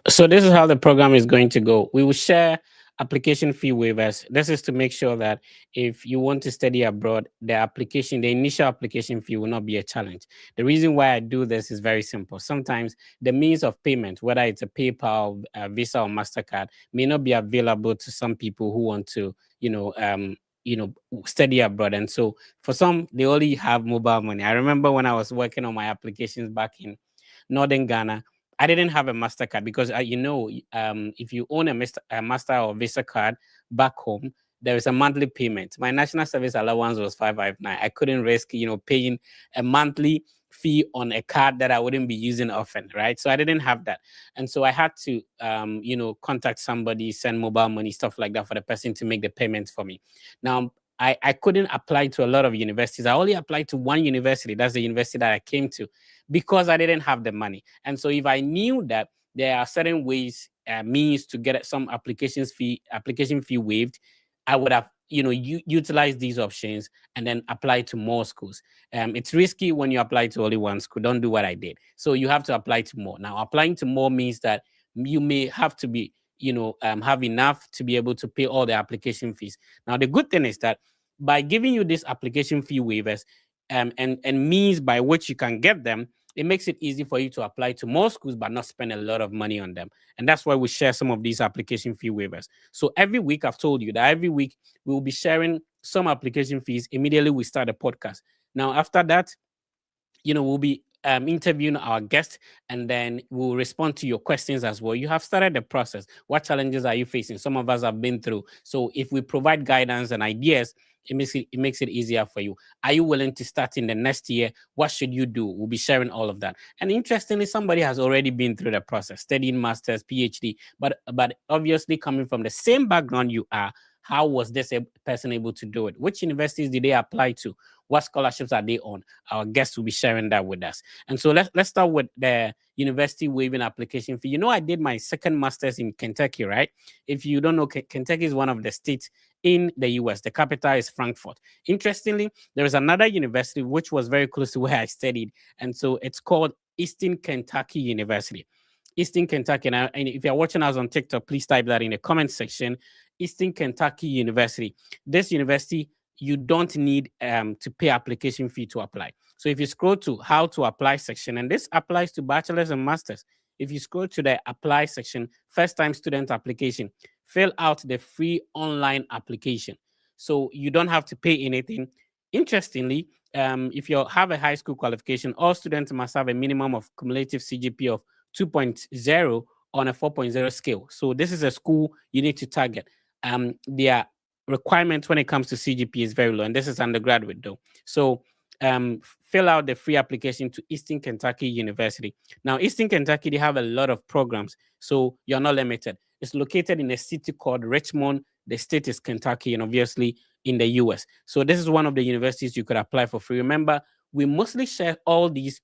So this is how the program is going to go. We will share application fee waivers. This is to make sure that if you want to study abroad, the initial application fee will not be a challenge. The reason why I do this is very simple. Sometimes the means of payment, whether it's a PayPal, Visa, or Mastercard, may not be available to some people who want to, you know, study abroad. And so for some, they only have mobile money. I remember when I was working on my applications back in Northern Ghana, I didn't have a Mastercard because, if you own a Master or Visa card back home, there is a monthly payment. My national service allowance was 559. I couldn't risk, paying a monthly fee on a card that I wouldn't be using often, right? So I didn't have that, and so I had to, contact somebody, send mobile money, stuff like that, for the person to make the payment for me. Now, I couldn't apply to a lot of universities. I only applied to one university. That's the university that I came to, because I didn't have the money. And so if I knew that there are certain ways, means to get some application fee waived, I would have, utilized these options and then apply to more schools. It's risky when you apply to only one school. Don't do what I did. So you have to apply to more. Now, applying to more means that you may have to be, have enough to be able to pay all the application fees. Now, the good thing is that by giving you these application fee waivers, and means by which you can get them, it makes it easy for you to apply to more schools but not spend a lot of money on them. And that's why we share some of these application fee waivers. So every week, I've told you that every week we will be sharing some application fees immediately we start a podcast. Now, after that, we'll be interviewing our guests, and then we'll respond to your questions as well. You have started the process. What challenges are you facing? Some of us have been through. So if we provide guidance and ideas, it makes it easier for you. Are you willing to start in the next year? What should you do? We'll be sharing all of that. And interestingly, somebody has already been through the process, studying masters, PhD, but obviously coming from the same background you are. How was this person able to do it? Which universities did they apply to? What scholarships are they on? Our guests will be sharing that with us. And so let's start with the university waiving application fee. I did my second master's in Kentucky, right? If you don't know, Kentucky is one of the states in the US. The capital is Frankfurt. Interestingly, there is another university which was very close to where I studied. And so it's called Eastern Kentucky University. Eastern Kentucky. And if you're watching us on TikTok, please type that in the comment section. Eastern Kentucky University. This university, you don't need to pay application fee to apply. So if you scroll to how to apply section, and this applies to bachelor's and master's. If you scroll to the apply section, first time student application, fill out the free online application. So you don't have to pay anything. Interestingly, if you have a high school qualification, all students must have a minimum of cumulative CGP of 2.0 on a 4.0 scale. So this is a school you need to target. Their requirement when it comes to CGP is very low, and this is undergraduate though. So fill out the free application to Eastern Kentucky University. Now, Eastern Kentucky, they have a lot of programs, so you're not limited. It's located in a city called Richmond. The state is Kentucky, and obviously in the US. So this is one of the universities you could apply for free. Remember, we mostly share all these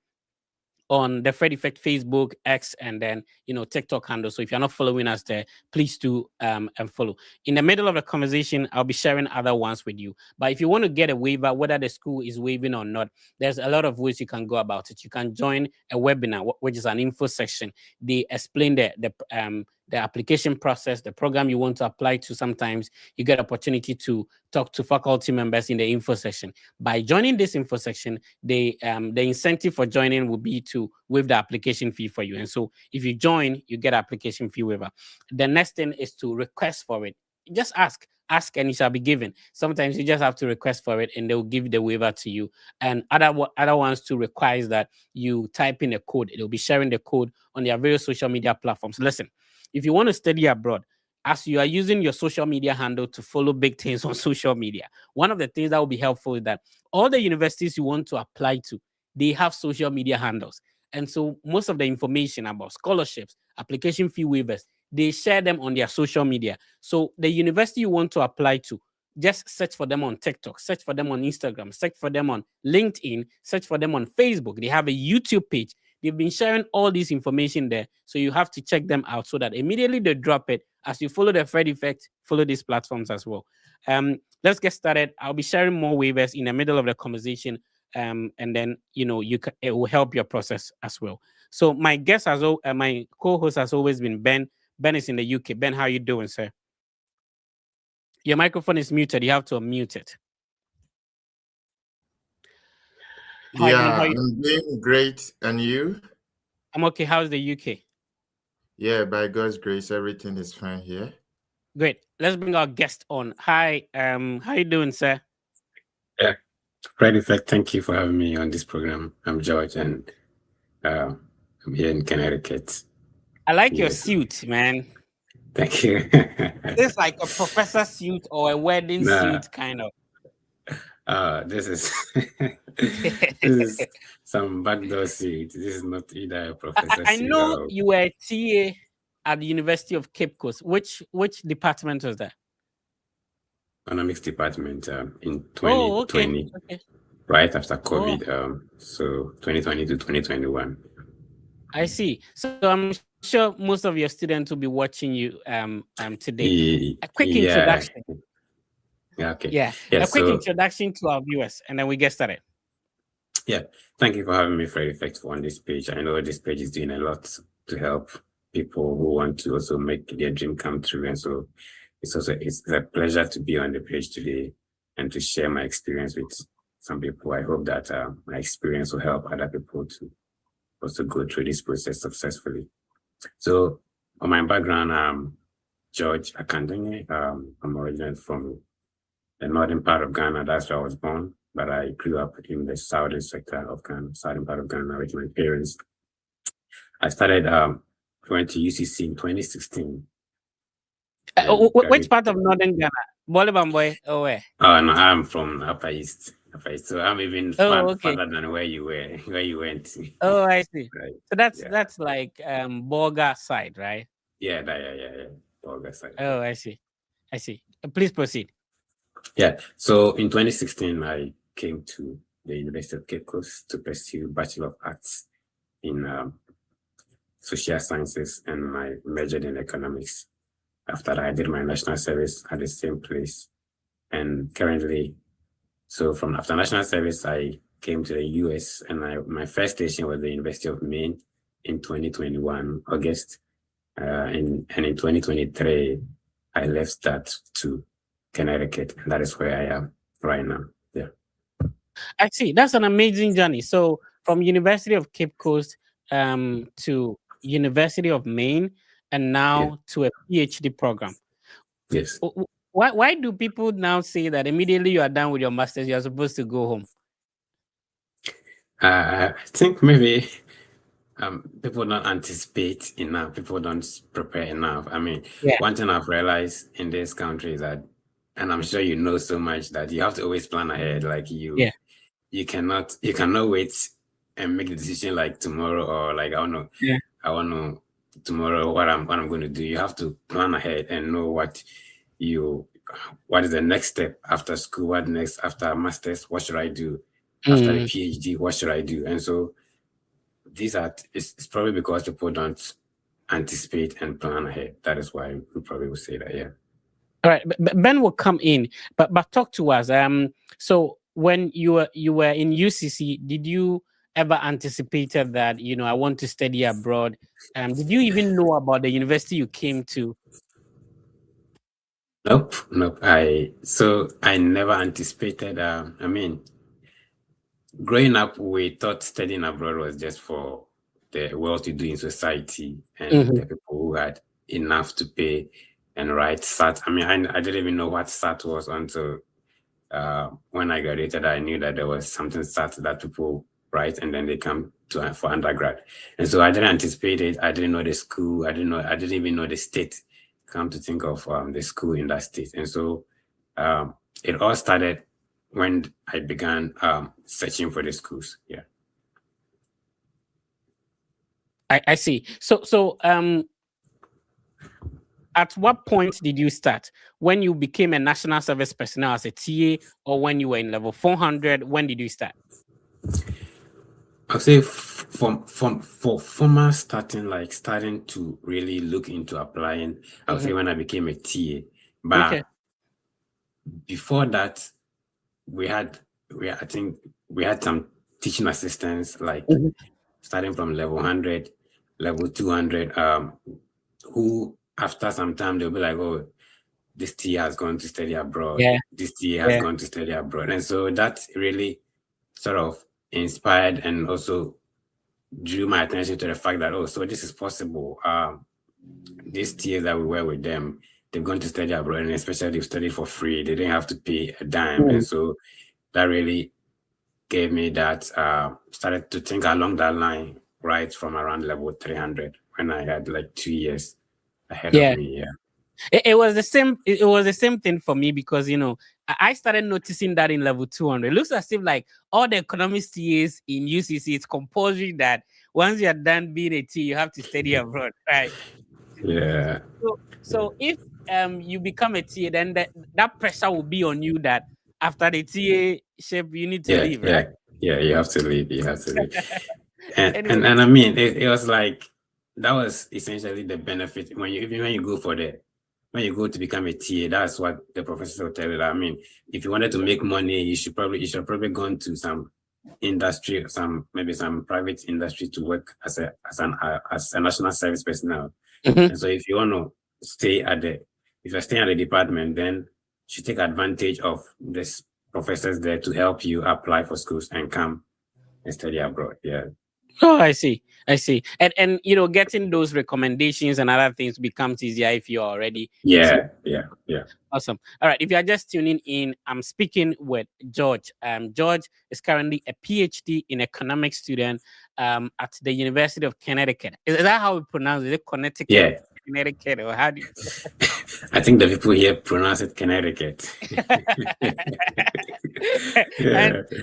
on the Fred Effect Facebook, X, and then TikTok handle. So if you're not following us there, please do and follow. In the middle of the conversation, I'll be sharing other ones with you. But if you want to get a waiver, whether the school is waiving or not, there's a lot of ways you can go about it. You can join a webinar, which is an info section. They explain the application process, the program you want to apply to. Sometimes you get opportunity to talk to faculty members in the info section. By joining this info section, the incentive for joining will be to waive the application fee for you. And so if you join, you get application fee waiver. The next thing is to request for it. Just ask and it shall be given. Sometimes you just have to request for it and they'll give the waiver to you. And other ones to require that you type in a code. They'll be sharing the code on their various social media platforms. Listen, if you want to study abroad, as you are using your social media handle to follow big things on social media, one of the things that will be helpful is that all the universities you want to apply to, they have social media handles. And so most of the information about scholarships, application fee waivers, they share them on their social media. So the university you want to apply to, just search for them on TikTok, search for them on Instagram, search for them on LinkedIn, search for them on Facebook. They have a YouTube page. They've been sharing all this information there. So you have to check them out so that immediately they drop it, as you follow the Fred Effect, follow these platforms as well. Let's get started. I'll be sharing more waivers in the middle of the conversation. And then, it will help your process as well. So my guest my co-host has always been Ben. Ben is in the UK. Ben, how you doing, sir? Your microphone is muted. You have to unmute it. Hi, Ben. How Yeah, you? I'm doing great. And you? I'm okay. How's the UK? Yeah, by God's grace, everything is fine here. Great. Let's bring our guest on. Hi. How you doing, sir? Yeah, Fred Effect, thank you for having me on this program. I'm George, and I'm here in Connecticut. I like your Yes, suit, man. thank you. It's like a professor suit or a wedding Nah, suit, kind of. this is this is some backdoor seat. This is not either a professor I seat know or you were a TA at the University of Cape Coast. Which department was that? economics department in Oh, okay. 2020, Okay. right after Oh, COVID. So 2020 to 2021. I see. So I'm sure most of your students will be watching you today. A quick Yeah, introduction. yeah, okay. Yeah, Yeah, a quick so introduction to our viewers, and then we get started. yeah, thank you for having me, Fred Effective, on this page. I know this page is doing a lot to help people who want to also make their dream come true. And so it's a pleasure to be on the page today and to share my experience with some people. I hope that my experience will help other people to also go through this process successfully. So on my background, I'm George Akandenge. I'm originally from the northern part of Ghana. That's where I was born. But I grew up in the southern sector of Ghana, southern part of Ghana with my parents. I started went to UCC in 2016 and Which graduated. part of Northern Ghana? Bolibamboy. Oh, where? Oh no, I'm from Upper East. Upper East. So I'm even Oh, okay. farther than where you were, where you went. Oh, I see. Right. So that's Yeah. that's like Bolga side, right? Yeah, yeah. All that side. Oh, I see. I see. Please proceed. Yeah. So in 2016, I came to the University of Cape Coast to pursue Bachelor of Arts in social sciences, and I majored in economics. After that, I did my national service at the same place. And currently, so from after national service, I came to the US, and my first station was the University of Maine in 2021, August. And in 2023, I left that to Connecticut, and that is where I am right now. Yeah. I see. That's an amazing journey. So from University of Cape Coast to University of Maine, and Yeah. now to a PhD program. Yes. Why do people now say that immediately you are done with your masters, you are supposed to go home? I think maybe people don't anticipate enough. People don't prepare enough. I mean, Yeah. one thing I've realized in this country is that, and I'm sure you know so much, that you have to always plan ahead. Like Yeah. you cannot wait and make the decision like tomorrow, or like Yeah. I want to tomorrow what I'm going to do. You have to plan ahead and know what is the next step after school, what next after masters, what should I do after the PhD, what should I do? And so it's probably because people don't anticipate and plan ahead. That is why we probably will say that. Yeah. All right. Ben will come in, but talk to us. So when you were in UCC, did you ever anticipated that I want to study abroad? Did you even know about the university you came to? Nope. I never anticipated. I mean, growing up, we thought studying abroad was just for the well-to-do in society and the people who had enough to pay and write SAT. I mean, I didn't even know what SAT was until when I graduated. I knew that there was something SAT that people write and then they come to for undergrad. And so I didn't anticipate it. I didn't know the school. I didn't even know the state. Come to think of the school in that state. And so it all started when I began searching for the schools. Yeah. I see. So at what point did you start? When you became a national service personnel as a TA, or when you were in level 400? When did you start? I'll say for former starting to really look into applying, I would say when I became a TA. But before that, I think we had some teaching assistants, like starting from level 100, level 200, who after some time they'll be like, oh, this TA has gone to study abroad. Yeah. This TA has gone to study abroad. And so that really sort of inspired and also drew my attention to the fact that, oh, so this is possible. These TAs that we were with them, they've gone to study abroad, and especially they've studied for free. They didn't have to pay a dime. And so that really gave me that, started to think along that line, right from around level 300 when I had like 2 years ahead of me. Yeah. It was the same. It was the same thing for me because I started noticing that in level 200. It looks as if like all the economics TAs in UCC, it's compulsory that once you are done being a TA, you have to study abroad, right? Yeah. So if you become a TA, then that pressure will be on you that after the TA ship you need to leave, right? Yeah, you have to leave. And anyway. and I mean, it was like that was essentially the benefit when you go to become a TA. That's what the professor will tell you. I mean, if you wanted to make money, you should probably go into some industry, maybe some private industry to work as a national service personnel. And so if you want to if you're staying at the department, then you should take advantage of this professors there to help you apply for schools and come and study abroad. Yeah. Oh, I see. And getting those recommendations and other things becomes easier if you're already. Yeah. Awesome. All right. If you are just tuning in, I'm speaking with George. George is currently a PhD in economics student at the University of Connecticut. Is that how we pronounce it? Is it Connecticut? Yeah. Connecticut, or how do you? I think the people here pronounce it Connecticut.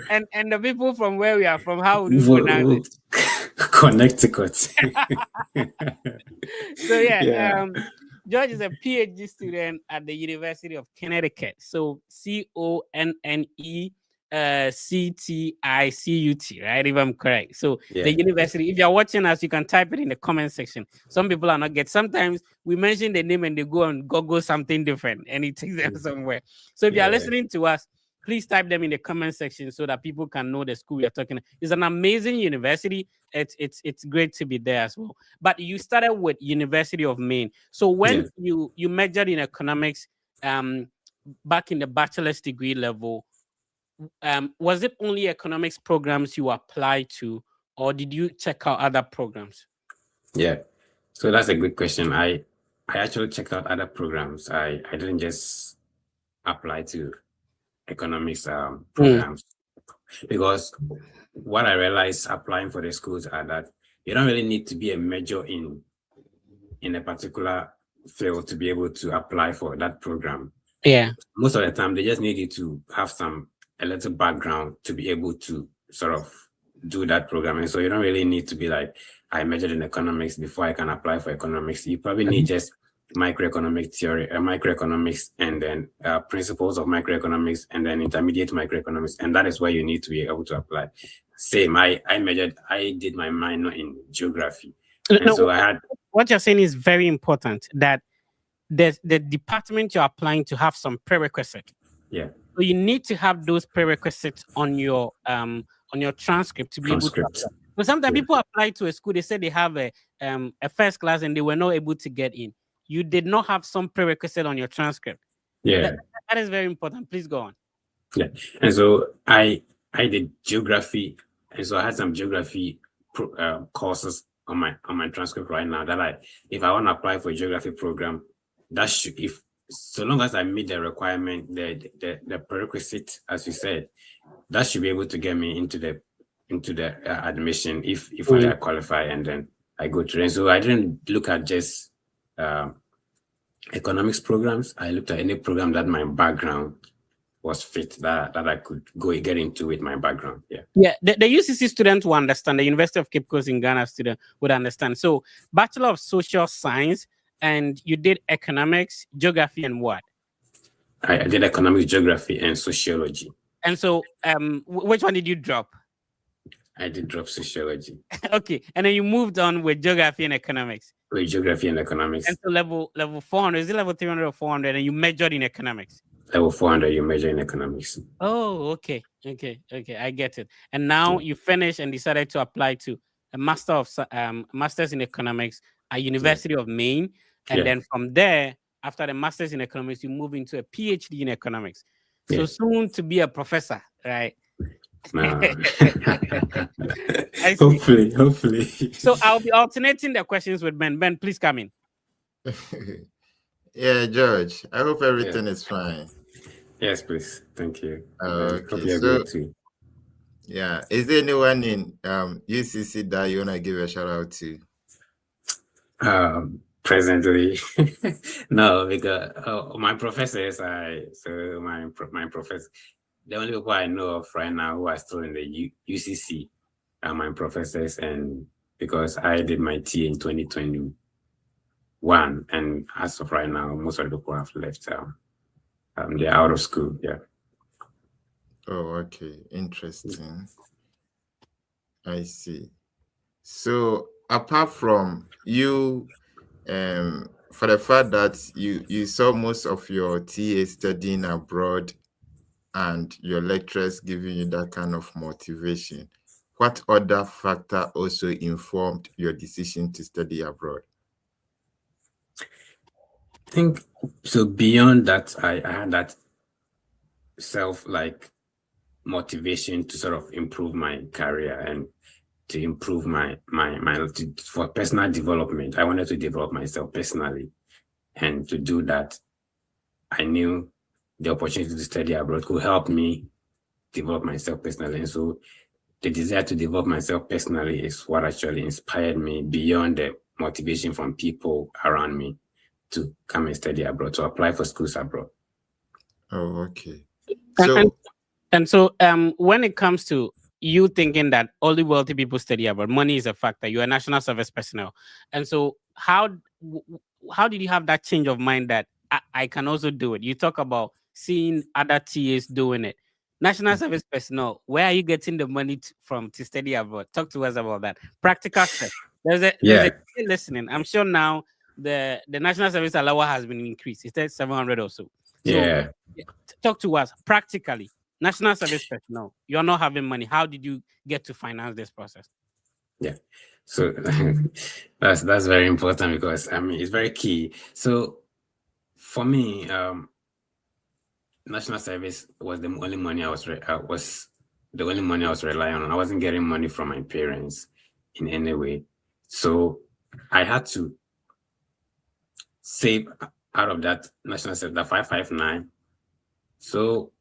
and the people from where we are from, how would you pronounce it? Connecticut. So yeah. George is a PhD student at the University of Connecticut. So CONNECTICUT, right? If I'm correct. So the university, if you're watching us, you can type it in the comment section. Some people are not sometimes we mention the name and they go and Google something different and it takes them somewhere. So if you're listening to us, please type them in the comment section so that people can know the school we are talking about. It's an amazing university. It's great to be there as well. But you started with University of Maine. So when you majored in economics back in the bachelor's degree level, was it only economics programs you applied to, or did you check out other programs? Yeah. So that's a good question. I actually checked out other programs. I didn't just apply to economics programs because what I realized applying for the schools are that you don't really need to be a major in a particular field to be able to apply for that program. Yeah. Most of the time, they just need you to have a little background to be able to sort of do that program. And so you don't really need to be like, I majored in economics before I can apply for economics. You probably need just microeconomic theory, microeconomics, and then principles of microeconomics, and then intermediate microeconomics, and that is where you need to be able to apply. Same, I did my minor in geography, and so I had. What you're saying is very important. That the department you're applying to have some prerequisite. Yeah. So you need to have those prerequisites on your transcript to be able to apply. So sometimes people apply to a school, they say they have a first class and they were not able to get in. You did not have some prerequisite on your transcript. Yeah. That is very important. Please go on. Yeah. And so I did geography, and so I had some geography courses on my transcript right now that if I want to apply for a geography program, that should, so long as I meet the requirement, the prerequisite, as you said, that should be able to get me into the admission if I qualify, and then I go through. And so I didn't look at just economics programs. I looked at any program that my background was fit, that I could get into with my background. Yeah. The UCC student will understand. The University of Cape Coast in Ghana student would understand. So Bachelor of Social Science, and you did economics, geography, and what? I did economics, geography, and sociology. And so which one did you drop? I did drop sociology. Okay. And then you moved on with geography and economics. With geography and economics. And so level 400, is it level 300 or 400? And you majored in economics. Level 400, you major in economics. Oh, okay. I get it. And now you finished and decided to apply to a master's in economics at University of Maine, and Yeah. then from there, after the master's in economics, you move into a PhD in economics. So Yeah. soon to be a professor, right? No. I see. Hopefully. So I'll be alternating the questions with Ben. Ben, please come in. Yeah, George, I hope Yeah. everything is fine. Yes, please. Thank you. Hope Okay, you're so good too. yeah, is there anyone in UCC that you wanna give a shout out to? Presently, no, because my professors, my professor, the only people I know of right now who are still in the UCC are my professors, and because I did my TA in 2021, and as of right now, most of the people have left. They're out of school. Yeah. Oh, okay, interesting. I see. So apart from you, for the fact that you saw most of your TA studying abroad and your lecturers giving you that kind of motivation, what other factor also informed your decision to study abroad? I think so. Beyond that, I had that self motivation to sort of improve my career and to improve for personal development. I wanted to develop myself personally, and to do that, I knew the opportunity to study abroad could help me develop myself personally. And so the desire to develop myself personally is what actually inspired me beyond the motivation from people around me to come and study abroad, to apply for schools abroad. Oh, okay. And, and So And so, when it comes to you thinking that only wealthy people study abroad, money is a factor. You're a national service personnel, and so how did you have that change of mind that I can also do it? You talk about seeing other TAs doing it. National service personnel, where are you getting the money from to study abroad? Talk to us about that practical step. There's a Yeah. TA listening. I'm sure now the national service allowance has been increased. It's 700 or so. So Yeah. talk to us practically. National service personnel, you're not having money. How did you get to finance this process? Yeah. So that's very important, because I mean it's very key. So for me, national service was the only money the only money I was relying on. I wasn't getting money from my parents in any way. So I had to save out of that national service, the 559. So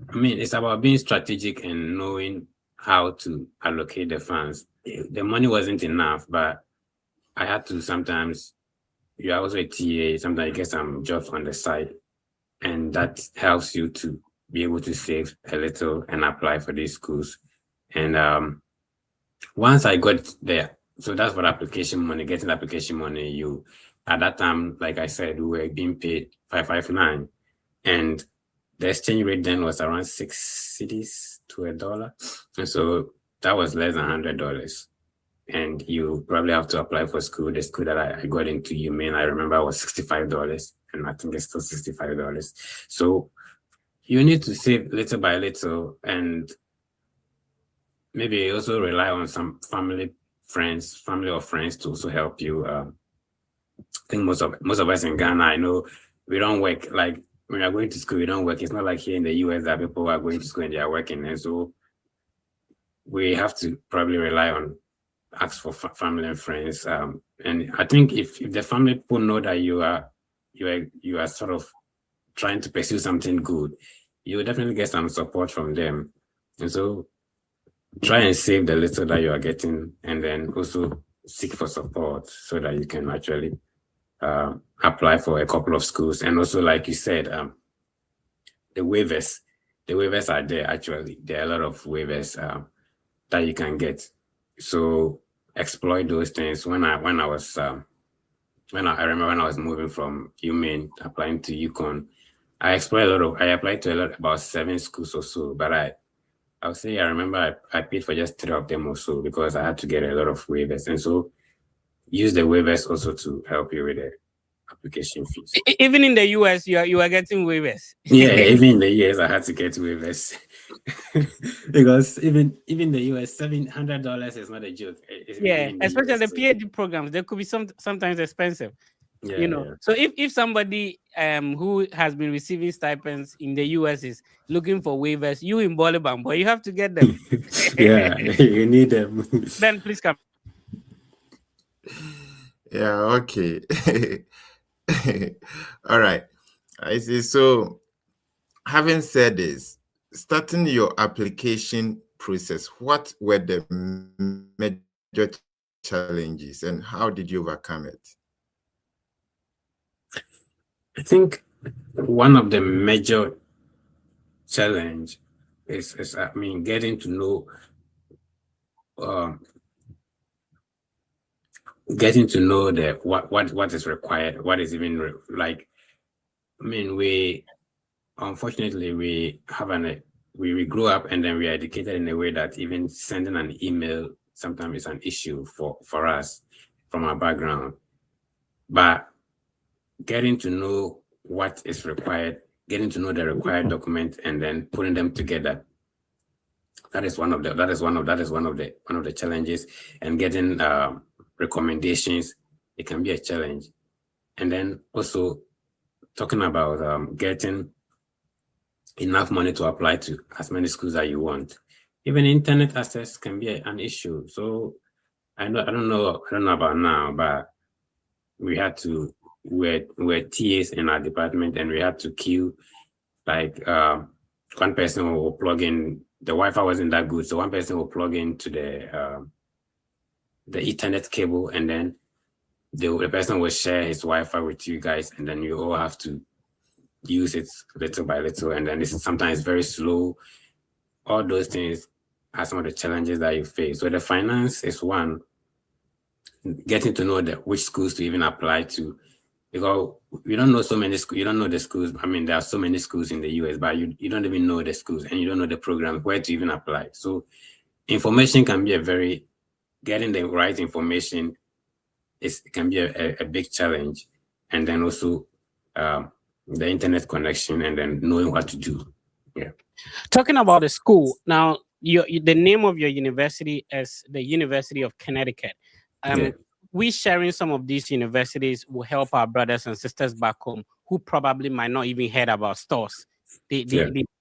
I mean, it's about being strategic and knowing how to allocate the funds. The money wasn't enough, but I had to sometimes, you're also a TA, sometimes you get some jobs on the side, and that helps you to be able to save a little and apply for these schools. And once I got there, so that's what application money, getting the application money, at that time, like I said, we were being paid 559, and the exchange rate then was around 6 cedis to $1. And so that was less than $100. And you probably have to apply for school. The school that I got into, Maine, I remember was $65, and I think it's still $65. So you need to save little by little, and maybe also rely on some family or friends to also help you. I think most of us in Ghana, I know we don't work. Like when you're going to school, we don't work. It's not like here in the US that people are going to school and they are working. And so we have to probably rely on ask for family and friends. And I think if the family people know that you are sort of trying to pursue something good, you will definitely get some support from them. And so try and save the little that you are getting, and then also seek for support so that you can actually apply for a couple of schools. And also, like you said, the waivers are there. Actually, there are a lot of waivers that you can get. So exploit those things. I remember when I was moving from UMaine applying to UConn, I applied to about 7 schools or so, but I would say I remember I paid for just 3 of them or so, because I had to get a lot of waivers. And so use the waivers also to help you with application fees. Even in the US, you are getting waivers. Yeah, even in the US, I had to get waivers because even the US, $700 is not a joke. Yeah, In the especially US, the so, PhD programs, they could be sometimes expensive. yeah, yeah. So if somebody who has been receiving stipends in the US is looking for waivers, you in Bolibam, boy, you have to get them. Yeah, you need them. Then please come. Yeah, okay. All right. I see. So, having said this, starting your application process, what were the major challenges and how did you overcome it? I think one of the major challenge is getting to know what is required, what is even like. I mean, we unfortunately we have we grew up and then we are educated in a way that even sending an email sometimes is an issue for us from our background. But getting to know what is required, getting to know the required document, and then putting them together. That is one of the challenges. And getting recommendations, it can be a challenge. And then also talking about getting enough money to apply to as many schools as you want. Even internet access can be an issue. So I don't know about now, but we're TAs in our department, and we had to queue. Like one person will plug in. The Wi-Fi wasn't that good, so one person will plug into the Ethernet cable, and then the person will share his Wi-Fi with you guys, and then you all have to use it little by little, and then it's sometimes very slow. All those things are some of the challenges that you face. So the finance is one. Getting to know which schools to even apply to, because you don't know so many schools. You don't know the schools. I mean, there are so many schools in the US, but you don't even know the schools, and you don't know the program where to even apply. So information can be getting the right information can be a big challenge, and then also the internet connection, and then knowing what to do. Yeah. Talking about the school now, the name of your university is the University of Connecticut. Yeah. We sharing some of these universities will help our brothers and sisters back home who probably might not even heard about stores. They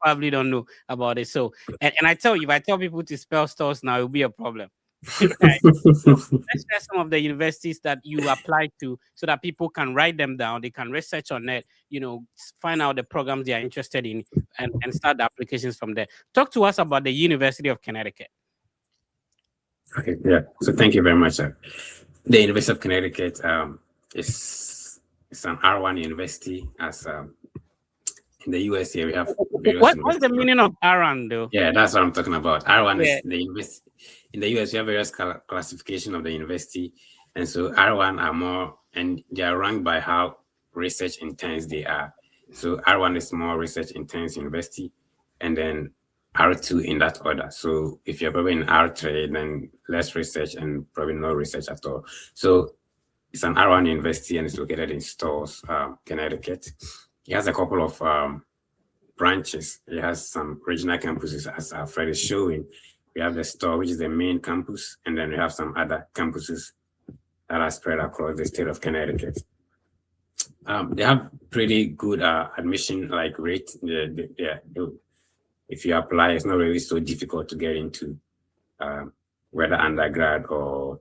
probably don't know about it. So, and I tell you, if I tell people to spell stores now, it will be a problem. Right? So let's share some of the universities that you apply to so that people can write them down. They can research on it, find out the programs they are interested in and start the applications from there. Talk to us about the University of Connecticut. Okay, yeah. So thank you very much, sir. The University of Connecticut is an R1 university. As in the US here, we have what's the meaning of R1 though? Yeah, that's what I'm talking about. R1 is the university. In the US, you have various classification of the university, and so R1 are more, and they are ranked by how research intense they are. So R1 is more research intense university, and then R2 in that order. So if you're probably in R3, then less research and probably no research at all. So it's an R1 university, and it's located in Stores, Connecticut. It has a couple of branches. It has some regional campuses, as Fred is showing. We have the Store, which is the main campus, and then we have some other campuses that are spread across the state of Connecticut. They have pretty good admission rate. If you apply, it's not really so difficult to get into, whether undergrad or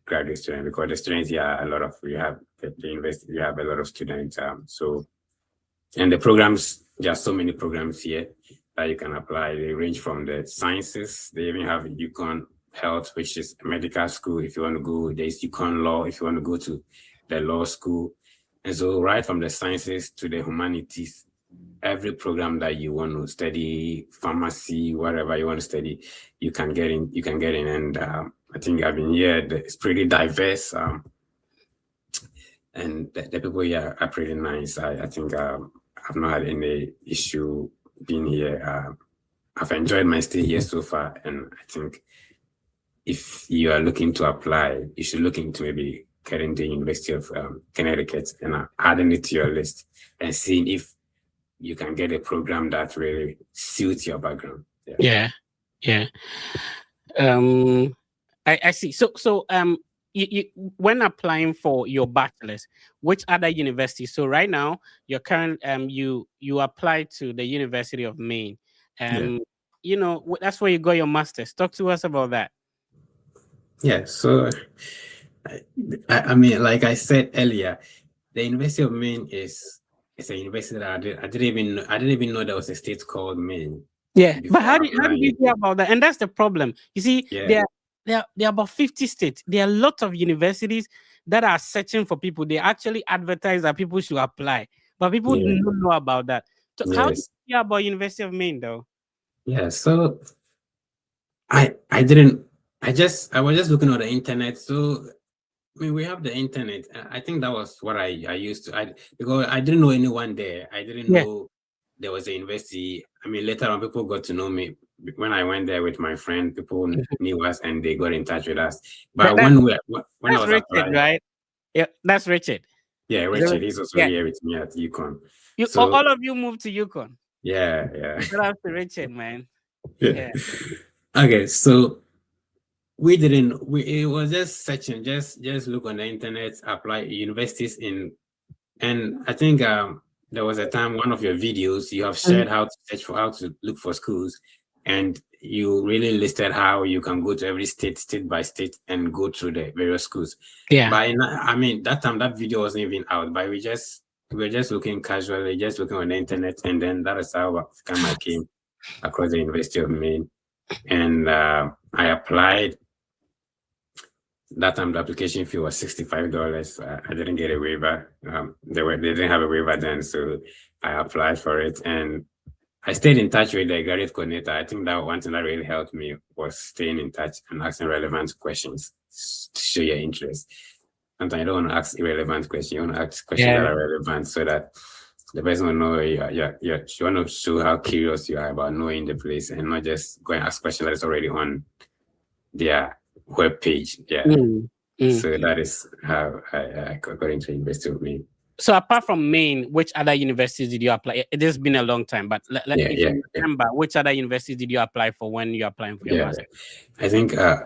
graduate student, because the students here are we have the university, we have a lot of students. And the programs, there are so many programs here that you can apply. They range from the sciences. They even have UConn Health, which is a medical school. If you want to go, there's UConn Law. If you want to go to the law school, and so right from the sciences to the humanities, every program that you want to study, pharmacy, whatever you want to study, you can get in. And I think I've been here. It's pretty diverse, and the people here are pretty nice. I think I've not had any issue being here. I've enjoyed my stay here so far, and I think if you are looking to apply, you should look into maybe getting the University of Connecticut and adding it to your list and seeing if you can get a program that really suits your background. Yeah. Yeah. I see. You when applying for your bachelor's, which other universities? So right now, your current you applied to the University of Maine. Yeah. That's where you got your master's. Talk to us about that. Yeah. So, I mean, like I said earlier, the University of Maine is a university that I didn't even know there was a state called Maine Yeah, but before how did you applying. hear about that? And that's the problem. You see, Yeah. there are about 50 states. There are lots of universities that are searching for people. They actually advertise that people should apply, but people Yeah. don't know about that. So how did Yes. you hear about University of Maine though? Yeah. So I didn't. I was just looking on the internet. So I mean, we have the internet. I think that was what I used to. Because I didn't know anyone there. I didn't Yeah. know there was a university. I mean, later on, people got to know me when I went there with my friend. People knew us and they got in touch with us. But That- when I that's was Richard, applying, right? Yeah, that's Richard. yeah, Richard, he's also Yeah, here with me at UConn. all So of you moved to Yukon. yeah. Shout out to Richard, man. Yeah. Okay, so it was just searching, just look on the internet, apply universities and I think there was a time one of your videos you have shared how to look for schools, and you really listed how you can go to every state by state and go through the various schools. Yeah. But I mean, that time that video wasn't even out, but we were just looking casually, just looking on the internet, and then that is how I came across the University of Maine, and I applied. That time the application fee was $65. I didn't get a waiver. They didn't have a waiver then, so I applied for it, and I stayed in touch with the graduate coordinator. I think that one thing that really helped me was staying in touch and asking relevant questions to show your interest. Sometimes you don't want to ask irrelevant questions. You want to ask questions that are relevant so that the person will know you want to show how curious you are about knowing the place and not just go and ask questions that is already on their web page. Yeah. So that is how I got into the University of Maine. So apart from Maine, which other universities did you apply? It has been a long time, but if you remember, which other universities did you apply for when you're applying for your master? I think I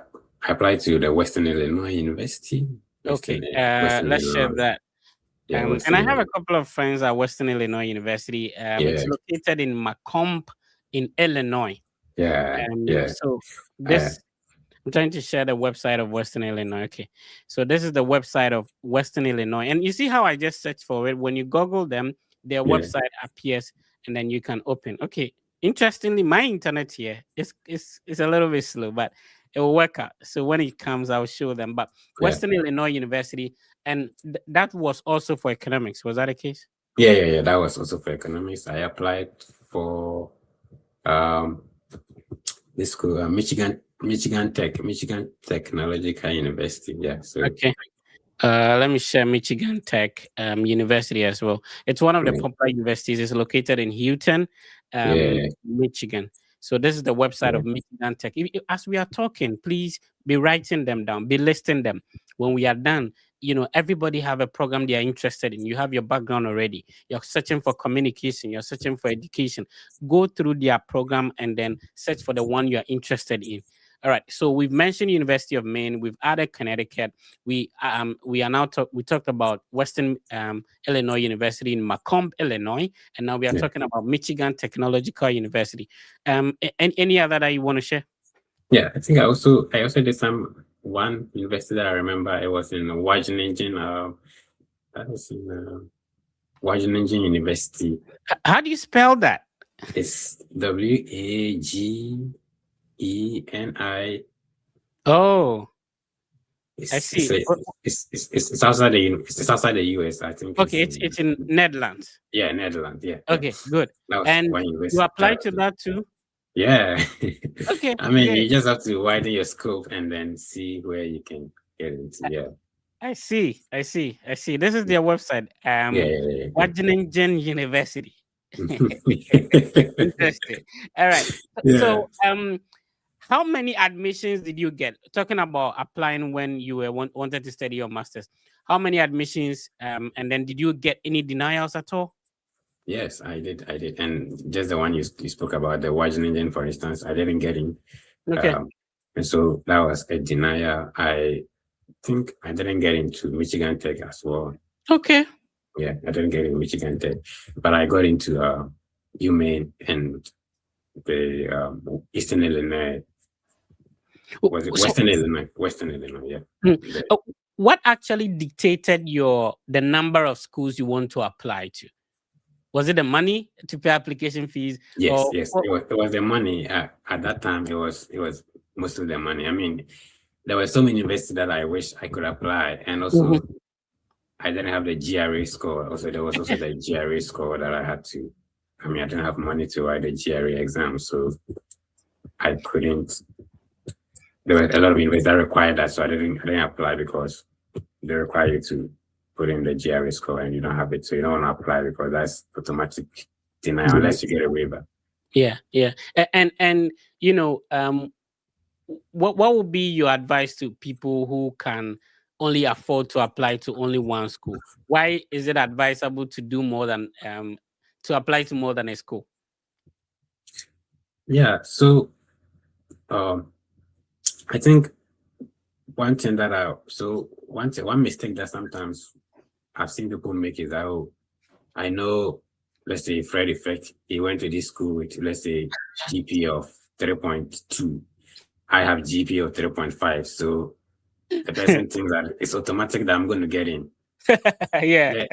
applied to the Western Illinois University. Let's share that. And I have a couple of friends at Western Illinois University. It's located in Macomb in Illinois. So this I'm trying to share the website of Western Illinois. Okay. So this is the website of Western Illinois. And you see how I just searched for it? When you Google them, their website appears and then you can open. Okay. Interestingly, my internet here is a little bit slow, but it will work out. So when it comes, I'll show them. But Western Illinois University, and that was also for economics. Was that the case? Yeah. That was also for economics. I applied for this school, Michigan Technological University. Yeah. So okay. Let me share Michigan Tech University as well. It's one of the popular universities. It's located in Houghton, Michigan. So this is the website of Michigan Tech. As we are talking, please be writing them down, be listing them. When we are done, everybody have a program they are interested in. You have your background already. You're searching for communication. You're searching for education. Go through their program and then search for the one you are interested in. All right. So we've mentioned University of Maine. We've added Connecticut. We talked about Western Illinois University in Macomb, Illinois, and now we are talking about Michigan Technological University. Any other that you want to share? Yeah, I think I also did one university that I remember. It was in Wageningen. That was in Wageningen University. How do you spell that? It's Wageeni. Oh, I see. It's outside the US. I think. Okay, it's in Netherlands. Yeah, Netherlands. Yeah. Okay, good. And you applied to that too? Yeah. Okay. I mean, you just have to widen your scope and then see where you can get into. Yeah. I see. This is their website. Wageningen University. Interesting. All right. Yeah. So How many admissions did you get? Talking about applying when you were wanted to study your masters. How many admissions? And then did you get any denials at all? Yes, I did. I did. And just the one you spoke about, the Washington, for instance, I didn't get in. Okay. And so that was a denial. I think I didn't get into Michigan Tech as well. Okay. Yeah, I didn't get in Michigan Tech, but I got into Maine and the Eastern Illinois. Was it Western Illinois? Western Illinois, yeah. What actually dictated the number of schools you want to apply to? Was it the money to pay application fees? Yes, yes. It was the money. At that time, it was most of the money. I mean, there were so many universities that I wish I could apply, and also I didn't have the GRA score. Also, there was also the GRA score that I had to. I mean, I didn't have money to write the GRA exam, so I couldn't. There were a lot of universities that required that, so I didn't apply because they require you to put in the GRA score and you don't have it, so you don't want to apply because that's automatic denial unless you get a waiver. Yeah. And you know, what would be your advice to people who can only afford to apply to only one school? Why is it advisable to do more than to apply to more than a school? Yeah, so I think one mistake that sometimes I've seen people make is that, I know, let's say Fred Effect, he went to this school with, let's say, GPA of 3.2. I have GPA of 3.5. So the person thinks that it's automatic that I'm going to get in. Yeah.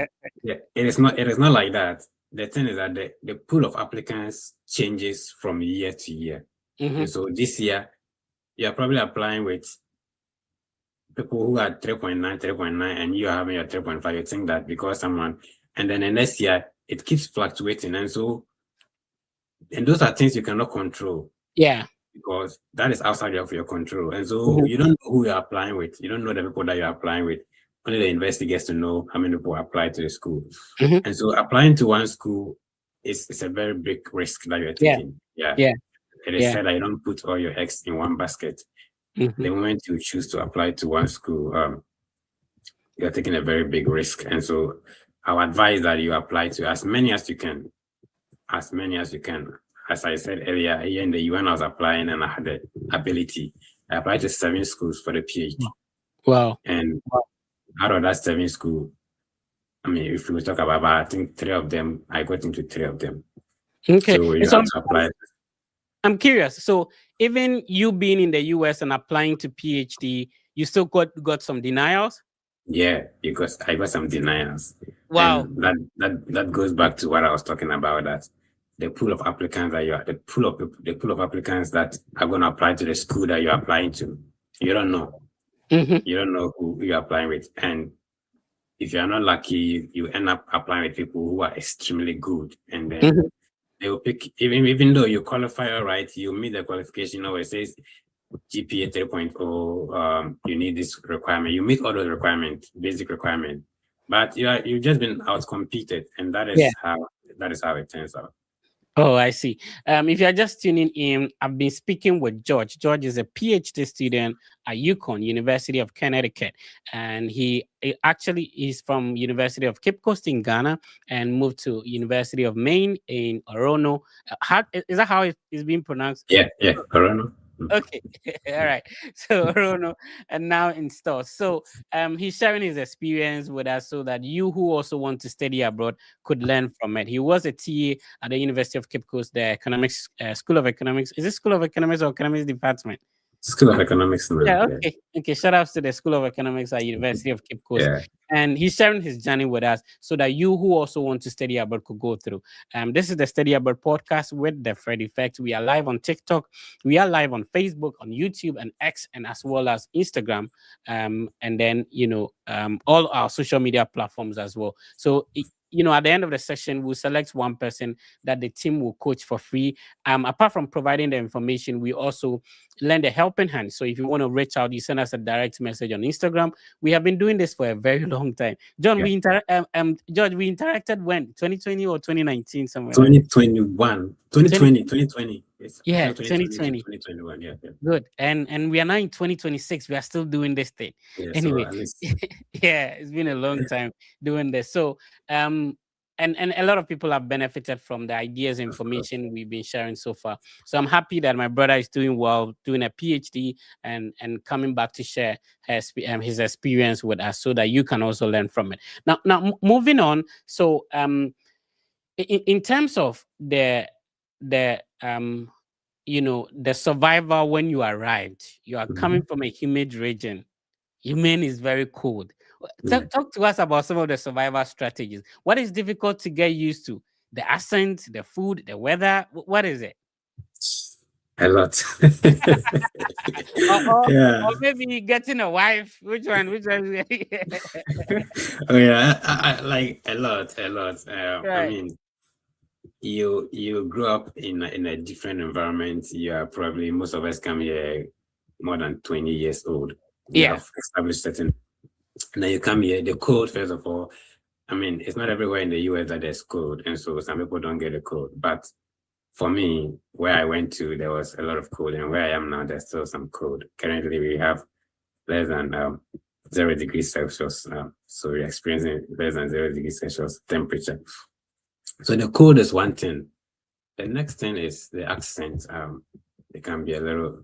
It is not like that. The thing is that the pool of applicants changes from year to year. And so this year, you're probably applying with people who are 3.9, and you're having your 3.5. You think that because someone, and then the next year, it keeps fluctuating. And those are things you cannot control. Yeah. Because that is outside of your control. And so you don't know who you're applying with. You don't know the people that you're applying with. Only the university gets to know how many people apply to the school. And so applying to one school is a very big risk that you're taking. Yeah. It is said that you don't put all your eggs in one basket. The moment you choose to apply to one school, you're taking a very big risk. And so I would advise that you apply to as many as you can. As many as you can. As I said earlier, here in the UN, I was applying and I had the ability. I applied to 7 schools for the PhD. Wow. And out of that 7 schools, I mean, if we talk about, I think 3 of them, I got into 3 of them. Okay. So you have to apply. I'm curious. So even you being in the US and applying to PhD, you still got some denials? Yeah, because I got some denials. Wow. And that goes back to what I was talking about, that the pool of applicants the pool of applicants that are going to apply to the school that you're applying to, you don't know. You don't know who you're applying with. And if you're not lucky, you end up applying with people who are extremely good. And then they will pick, even though you qualify all right, you meet the qualification, it says GPA 3.0, you need this requirement. You meet all those requirements, basic requirements. But you've just been outcompeted, and that is how it turns out. Oh, I see. If you're just tuning in, I've been speaking with George. George is a PhD student at UConn, University of Connecticut, and he actually is from University of Cape Coast in Ghana and moved to University of Maine in Orono. Is that how it is being pronounced? Yeah, Orono. Okay, all right. So Orono, and now in stores. So he's sharing his experience with us so that you who also want to study abroad could learn from it. He was a TA at the University of Cape Coast, the economics School of Economics. Is it School of Economics or Economics Department? School of Economics now. Yeah, okay. Shout outs to the School of Economics at University of Cape Coast. Yeah. And he's sharing his journey with us so that you who also want to study abroad could go through. This is the Study Abroad podcast with the Fred Effect. We are live on TikTok. We are live on Facebook, on YouTube and X, and as well as Instagram. And then, all our social media platforms as well. So, at the end of the session, we'll select one person that the team will coach for free. Apart from providing the information, we also lend a helping hand. So if you want to reach out, you send us a direct message on Instagram. We have been doing this for a very long time. John, George, we interacted when? 2020 or 2019 somewhere? 2021. 2020. It's Yeah, 2020 to 2020. 2021. Yeah, yeah. Good. And we are now in 2026. We are still doing this thing. Yeah. So Anyway, at least yeah, it's been a long time doing this. So and a lot of people have benefited from the ideas, of course. information we've been sharing so far. So I'm happy that my brother is doing well, doing a PhD and coming back to share his experience with us so that you can also learn from it. Now moving on. So in terms of the the survival when you arrived, you are coming Mhm. from a humid region. Maine is very cold. Yeah. Talk to us about some of the survival strategies. What is difficult to get used to? The accent, the food, the weather. What is it? A lot. Or, or, Yeah. or maybe getting a wife. Which one? Which one? Oh yeah, I like a lot, a lot. I Right. mean, you grew up in a different environment. You are probably most of us come here more than 20 years old. You Yeah. have established certain. Now you come here, the cold first of all. I mean, it's not everywhere in the US that there's cold, and so some people don't get the cold. But for me, where I went to, there was a lot of cold, and where I am now, there's still some cold. Currently, we have less than 0 degrees Celsius. So we're experiencing less than 0 degrees Celsius temperature. So the cold is one thing. The next thing is the accent. It can be a little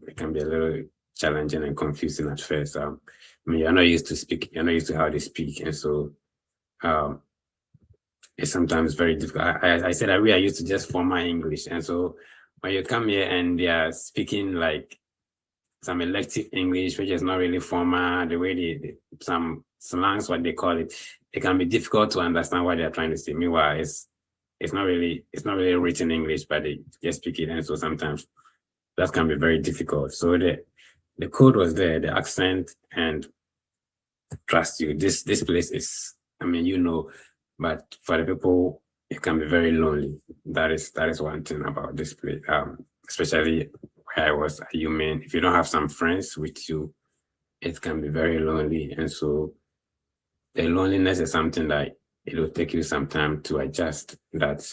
challenging and confusing at first. I mean, you're not used to speak, you're not used to how they speak, and so um, it's sometimes very difficult. I said we are used to just formal English, and so when you come here and they are speaking like some elective English, which is not really formal, the way some slangs, what they call it, it can be difficult to understand what they're trying to say. Meanwhile, it's not really written English, but they just speak it, and so sometimes that can be very difficult. So the code was there, the accent, and trust you, this place is, I mean, but for the people, it can be very lonely. That is one thing about this place. Especially where I was at UMaine. If you don't have some friends with you, it can be very lonely. And so the loneliness is something that it will take you some time to adjust. That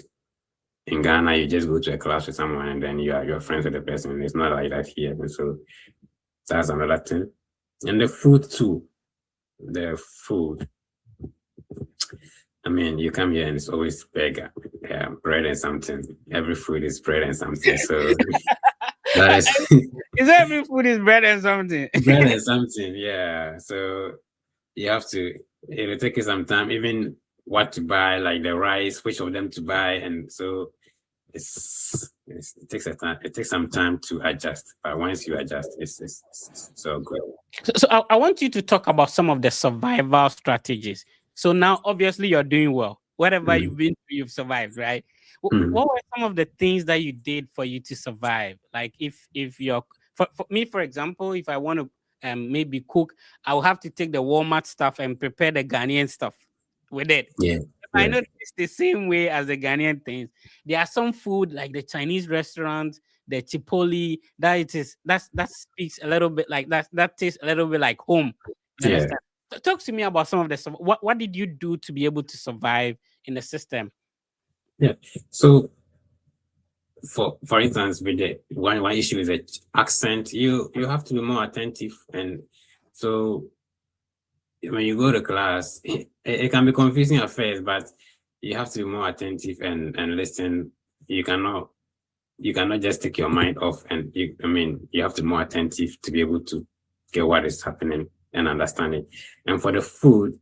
in Ghana, you just go to a class with someone and then you're friends with the person. It's not like that here. And so that's another thing. And the food too. The food. I mean, you come here and it's always burger, bread and something. Every food is bread and something. So that is Is every food is bread and something? bread and something. Yeah. So you have to. It'll take you some time, even what to buy, like the rice, which of them to buy, and so it takes a time. It takes some time to adjust, but once you adjust, it's so good. So I want you to talk about some of the survival strategies. So now, obviously, you're doing well. Whatever Mm, you've been through, you've survived, right? mm, What were some of the things that you did for you to survive? Like if you're for me, for example, if I want to maybe cook, I'll have to take the Walmart stuff and prepare the Ghanaian stuff with it. yeah, I yeah, know it's the same way as the Ghanaian things. There are some food like the Chinese restaurants, the Chipotle, that speaks a little bit like that tastes a little bit like home. You yeah, understand? Talk to me about some of the what did you do to be able to survive in the system? yeah. So for instance, with the one issue is the accent. You have to be more attentive, and so when you go to class, it can be confusing at first, but you have to be more attentive and listen. You cannot just take your mind off, and I mean, you have to be more attentive to be able to get what is happening and understand it. And for the food,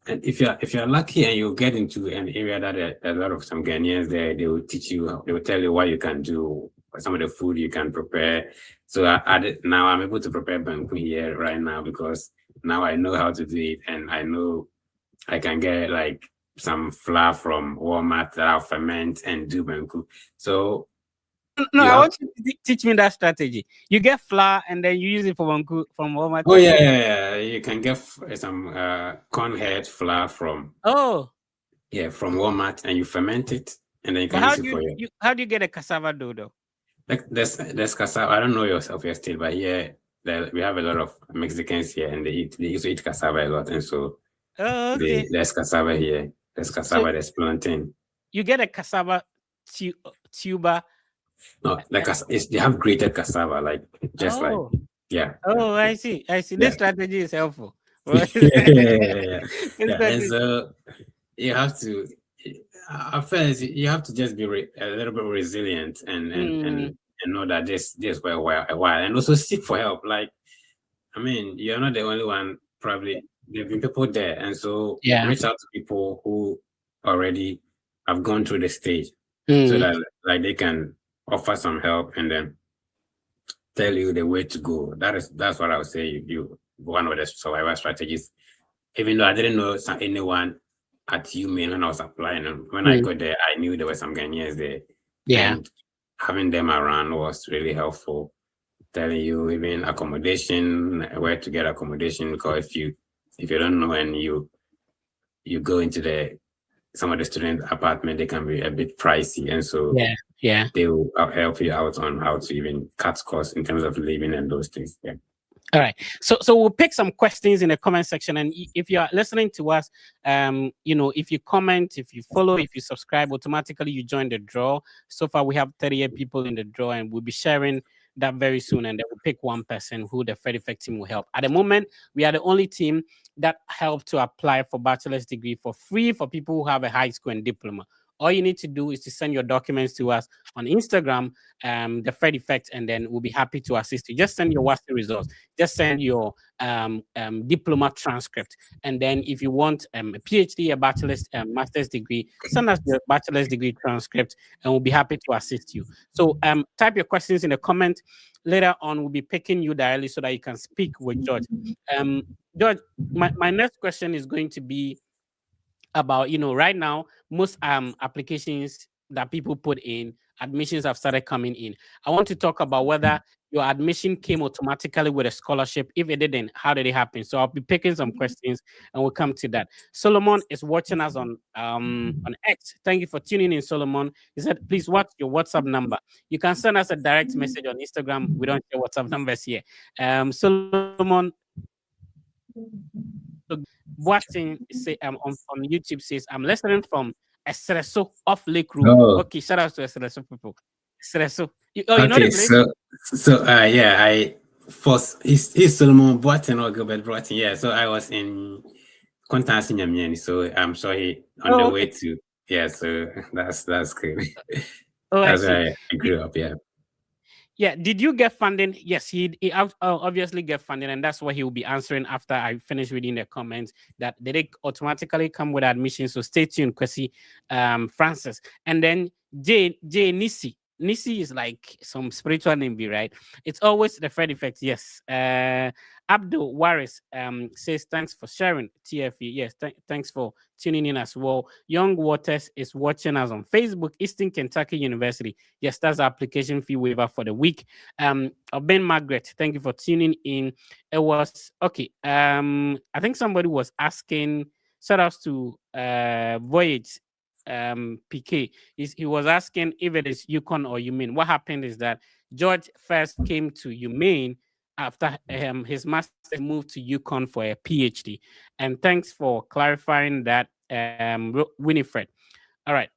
and if you're lucky and you get into an area that a lot of some Ghanaians there, they will teach you, they will tell you what you can do, some of the food you can prepare. So now I'm able to prepare banku here right now because now I know how to do it, and I know I can get like some flour from Walmart that I'll ferment and do banku. So No, you I have. want you to teach me that strategy. You get flour and then you use it for from Walmart Oh to yeah, cook. yeah, yeah. You can get some corn head flour from Oh, from Walmart, and you ferment it, and then you but can use it for your. how do you get a cassava dough though? Like there's cassava. I don't know yourself your state, but here we have a lot of Mexicans here, and they used to eat cassava a lot, and so Oh, okay. there's cassava here. There's So cassava. There's plantain. you get a cassava tuber No, like they have grated cassava, like just like Oh, yeah, oh, I see. I see. This yeah, strategy is helpful. Right? yeah, yeah, yeah, yeah. This Yeah. And strategy. so you have to, at first, you have to just be a little bit resilient Mm, and know that this for a while, and also seek for help. Like, I mean, you're not the only one. Probably there've been people there, and so yeah. reach out to people who already have gone through the stage, so Mm, that like they can offer some help and then tell you the way to go. That's what I would say. One of the survival strategies. Even though I didn't know anyone at Maine when I was applying, and when I mm, got there, I knew there were some Ghanaians there, yeah. and having them around was really helpful. Telling you even accommodation, where to get accommodation, because if you don't know and you go into some of the student apartment, they can be a bit pricey, and so Yeah. Yeah. they will help you out on how to even cut costs in terms of living and those things. Yeah. All right. So we'll pick some questions in the comment section, and if you are listening to us, if you comment, if you follow, if you subscribe, automatically you join the draw. So far, we have 38 people in the draw, and we'll be sharing that very soon. And then we'll pick one person who the Fed Effect team will help. At the moment, we are the only team that help to apply for bachelor's degree for free for people who have a high school and diploma. All you need to do is to send your documents to us on Instagram, the Fed Effect, and then we'll be happy to assist you. Just send your WhatsApp results, just send your diploma transcript, and then if you want a PhD, a bachelor's, master's degree, send us the bachelor's degree transcript, and we'll be happy to assist you. So type your questions in the comment. Later on, we'll be picking you directly so that you can speak with George. George, my next question is going to be about, right now most applications that people put in, admissions have started coming in. I want to talk about whether your admission came automatically with a scholarship. If it didn't, how did it happen? So I'll be picking some questions and we'll come to that. Solomon is watching us on X. Thank you for tuning in, Solomon. He said, please, what's your WhatsApp number? You can send us a direct message on Instagram. We don't share WhatsApp numbers here. Solomon watching say on YouTube says I'm listening from Espresso off Lake Road. Oh, Okay, shout out to Espresso people. Espresso. You know the okay. place? So yeah, I first he's Solomon Boateng or Gilbert Boateng. Yeah. So I was in Kontansi Nyamiani, so I'm sure he on Oh, the okay. way to yeah. So that's good. Oh, I That's see. where I grew up. Yeah. Yeah, did you get funding? Yes, obviously get funding, and that's what he will be answering after I finish reading the comments. That they automatically come with admission. So stay tuned, Kwesi, Francis, and then J Nisi. Nisi is like some spiritual name, be right? It's always the Fred effect. Yes. Abdul Waris says thanks for sharing TFE. Yes, thanks for tuning in as well. Young Waters is watching us on Facebook. Eastern Kentucky University. Yes, that's the application fee waiver for the week. Ben Margaret, thank you for tuning in. It was okay. I think somebody was asking. Shout outs to Voyage PK. He was asking if it is Yukon or UMaine. What happened is that George first came to UMaine after his master moved to Yukon for a PhD. And thanks for clarifying that, Winifred. All right.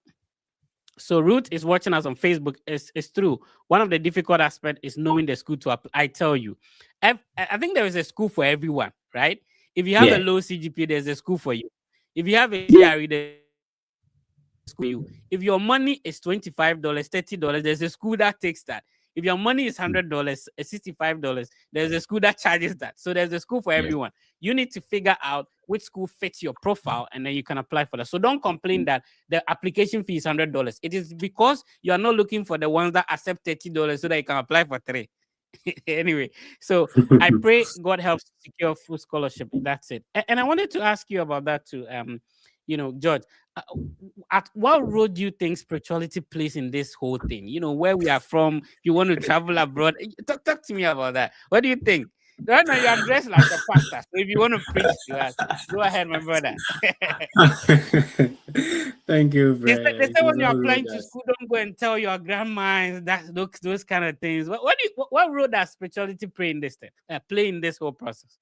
So Ruth is watching us on Facebook. It's true. One of the difficult aspects is knowing the school to apply. I tell you, I think there is a school for everyone, right? If you have a Yeah. low CGPA, there's a school for you. If you have a GRE, there's a school for you. If your money is $25, $30, there's a school that takes that. If your money is $100, $65, there's a school that charges that. So there's a school for Yeah. everyone. You need to figure out which school fits your profile, and then you can apply for that. So don't complain that the application fee is $100. It is because you are not looking for the ones that accept $30 so that you can apply for three. Anyway, so I pray God helps to secure full scholarship. That's it. And I wanted to ask you about that too. George, uh, at what role do you think spirituality plays in this whole thing? Where we are from, if you want to travel abroad, talk to me about that. What do you think? Right now, you are dressed like a pastor. So if you want to preach to us, go ahead, my brother. Thank you, They Fred. say when It's you're always applying to us. school, don't go and tell your grandma and those kind of things. What role does spirituality play in this thing? Play in this whole process?